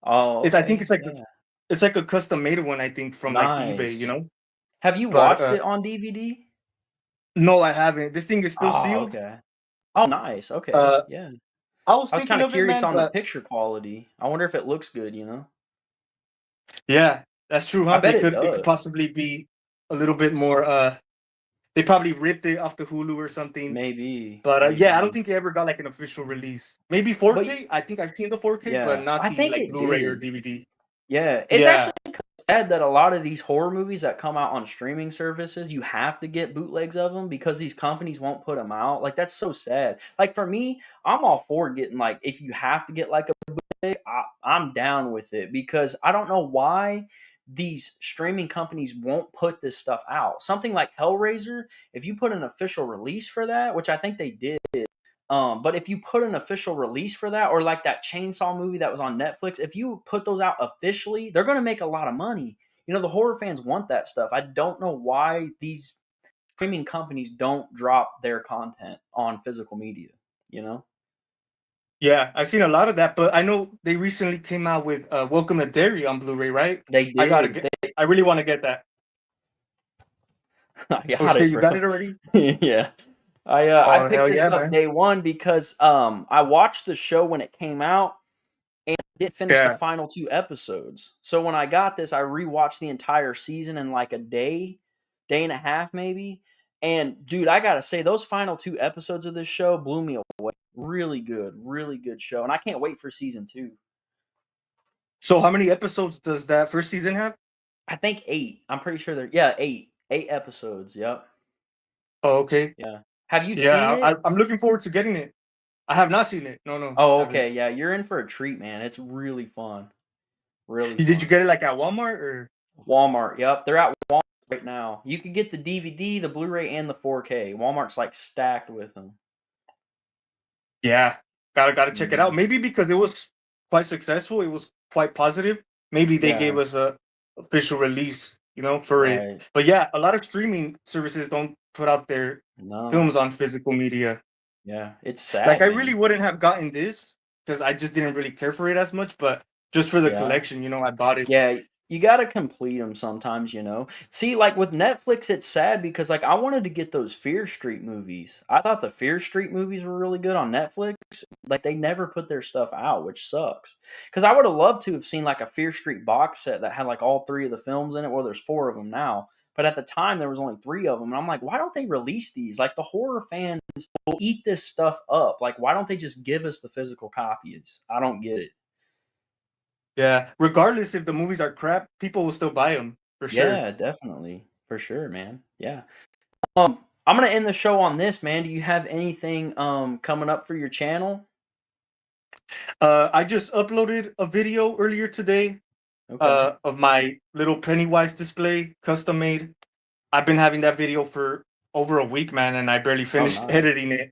S1: Oh,
S3: I think
S1: okay. Yeah.
S3: it's like a custom made one, I think, from like eBay,
S1: Nice.
S3: you know?
S1: Have you
S3: But
S1: watched it on DVD?
S3: no, I haven't. This thing is still
S1: Oh,
S3: sealed.
S1: okay. Oh, nice. Okay.
S3: Uh
S1: Yeah.
S3: I was
S1: I was
S3: thinking
S1: kinda
S3: of it,
S1: curious
S3: man,
S1: on the
S3: but
S1: picture quality. I wonder if it looks good?
S3: yeah, that's true,
S1: I
S3: huh?
S1: bet it
S3: It could
S1: does.
S3: possibly be a little bit more they probably ripped it off the Hulu or something.
S1: Maybe,
S3: But yeah, I don't
S1: maybe.
S3: think it ever got like an official release. Maybe
S1: But
S3: 4K. I think I've seen the 4K, but
S1: yeah,
S3: not
S1: I
S3: the
S1: think
S3: like
S1: it
S3: Blu-ray or
S1: did.
S3: DVD.
S1: Yeah, it's
S3: Yeah,
S1: actually sad that a lot of these horror movies that come out on streaming services, you have to get bootlegs of them because these companies won't put them out. Like, that's so sad. Like, for me, I'm all for getting, like, if you have to get, like, a bootleg, I'm down with it because I don't know why these streaming companies won't put this stuff out. Something like Hellraiser, if you put an official release for that, which I think they did, but if you put an official release for that, or like that Chainsaw movie that was on Netflix, if you put those out officially, they're going to make a lot of money. the horror fans want that stuff. I don't know why these streaming companies don't drop their content on physical media, you know?
S3: Yeah, I've seen a lot of that, but I know they recently came out with Welcome to Derry on Blu-ray, right?
S1: They
S3: I gotta
S1: did.
S3: get. I really want to get that.
S1: I
S3: Oh
S1: got
S3: shit,
S1: it,
S3: you
S1: bro.
S3: got it already?
S1: Yeah. I
S3: Oh
S1: picked
S3: hell
S1: this
S3: yeah,
S1: up
S3: man.
S1: day one because I watched the show when it came out and didn't finish the
S3: Yeah.
S1: final 2 episodes. So when I got this, I rewatched the entire season in like a day, day and a half maybe. And dude, I gotta say, those final 2 episodes of this show blew me away. Really good show. And I can't wait for season 2.
S3: So how many episodes does that first season have?
S1: I think 8. I'm pretty sure they're 8. 8 episodes. Yep.
S3: Oh, okay.
S1: Yeah. Have you seen
S3: Yeah,
S1: it?
S3: I'm looking forward to getting it. I have not seen it. No, no,
S1: Oh,
S3: haven't.
S1: okay. Yeah, you're in for a treat, man. It's really fun. Really
S3: Did you
S1: fun.
S3: get it like at Walmart or?
S1: Walmart. Yep, they're at Walmart right now. You can get the DVD, the Blu-ray, and the 4K. Walmart's like stacked with them.
S3: Yeah, gotta check it out.
S1: Mhm.
S3: Maybe because it was quite successful, it was quite positive. Maybe they gave
S1: Yeah,
S3: us a official release, for it.
S1: right.
S3: But yeah, a lot of streaming services don't put out their
S1: No.
S3: films on physical media.
S1: Yeah, it's
S3: Like
S1: sad,
S3: I really
S1: man.
S3: wouldn't have gotten this because I just didn't really care for it as much. But just for the
S1: Yeah.
S3: collection, I bought it.
S1: Yeah, you gotta complete them sometimes. See, like, with Netflix, it's sad because, like, I wanted to get those Fear Street movies. I thought the Fear Street movies were really good on Netflix. Like, they never put their stuff out, which sucks. Because I would have loved to have seen, like, a Fear Street box set that had, like, all 3 of the films in it. Well, there's 4 of them now. But at the time, there was only 3 of them. And I'm like, why don't they release these? Like, the horror fans will eat this stuff up. Like, why don't they just give us the physical copies? I don't get it.
S3: Yeah, regardless if the movies are crap, people will still buy them for sure.
S1: Yeah, definitely. For sure, man. Yeah. I'm gonna end the show on this, man. Do you have anything coming up for your channel?
S3: I just uploaded a video earlier today
S1: Okay.
S3: of my little Pennywise display, custom made. I've been having that video for over a week, man, and I barely
S1: Oh,
S3: finished
S1: nice.
S3: editing it.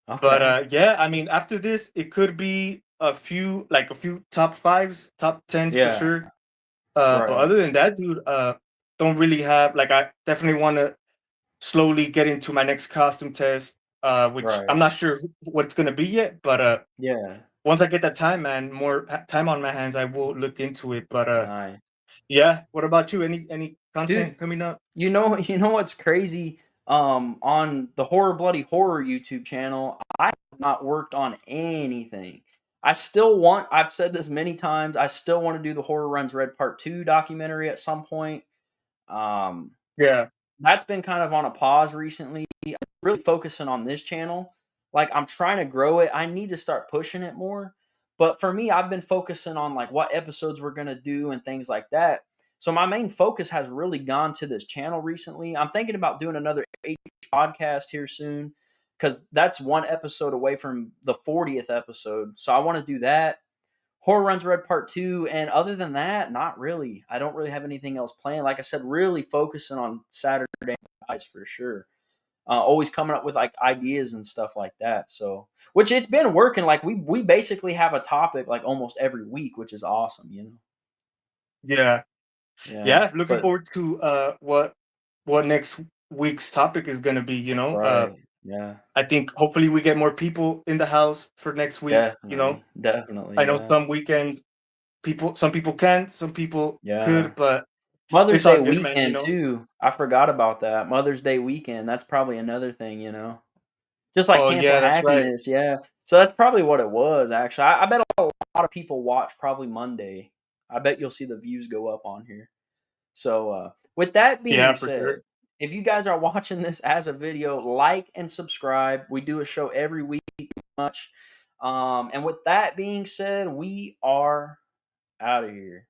S3: But
S1: Okay.
S3: yeah, I mean, after this, it could be a few top fives, top tens for
S1: Yeah.
S3: sure. But
S1: Right.
S3: other than that, dude, don't really have like I definitely want to slowly get into my next costume test, which I'm
S1: Right.
S3: not sure what it's gonna be yet. But
S1: Yeah.
S3: once I get that time, man, more time on my hands, I will look into it. But
S1: Nice.
S3: yeah. What about you? Any
S1: Dude,
S3: content coming up?
S1: you know what's crazy? On the Horror Bloody Horror YouTube channel, I have not worked on anything. I've said this many times, I still want to do the Horror Runs Red Part 2 documentary at some point. Um,
S3: Yeah.
S1: that's been kind of on a pause recently. I'm really focusing on this channel. Like, I'm trying to grow it. I need to start pushing it more. But for me, I've been focusing on like what episodes we're gonna do and things like that. So my main focus has really gone to this channel recently. I'm thinking about doing another podcast here soon because that's one episode away from the 40th episode. So I want to do that. Horror Runs Red Part 2, and other than that, not really. I don't really have anything else planned. Like I said, really focusing on Saturday nights for sure. Always coming up with like ideas and stuff like that. So, which it's been working. Like we basically have a topic like almost every week, which is awesome.
S3: Yeah.
S1: Yeah,
S3: Yeah. Looking
S1: but
S3: forward to what next week's topic is gonna be.
S1: right, yeah,
S3: I think hopefully we get more people in the house for next week.
S1: definitely,
S3: I know
S1: yeah,
S3: some weekends some people can, some people
S1: yeah.
S3: could, but
S1: Mother's
S3: it's all
S1: Day
S3: good, man.
S1: weekend too. I forgot about that. Mother's Day weekend. That's probably another thing. Just like
S3: Oh
S1: Cancel
S3: yeah, that's right.
S1: Happiness, yeah. So that's probably what it was, actually. I bet a lot of people watch probably Monday. I bet you'll see the views go up on here. So, with that
S3: Yeah,
S1: being
S3: for
S1: said,
S3: sure.
S1: if you guys are watching this as a video, like and subscribe. We do a show every week, pretty much. And with that being said, we are out of here.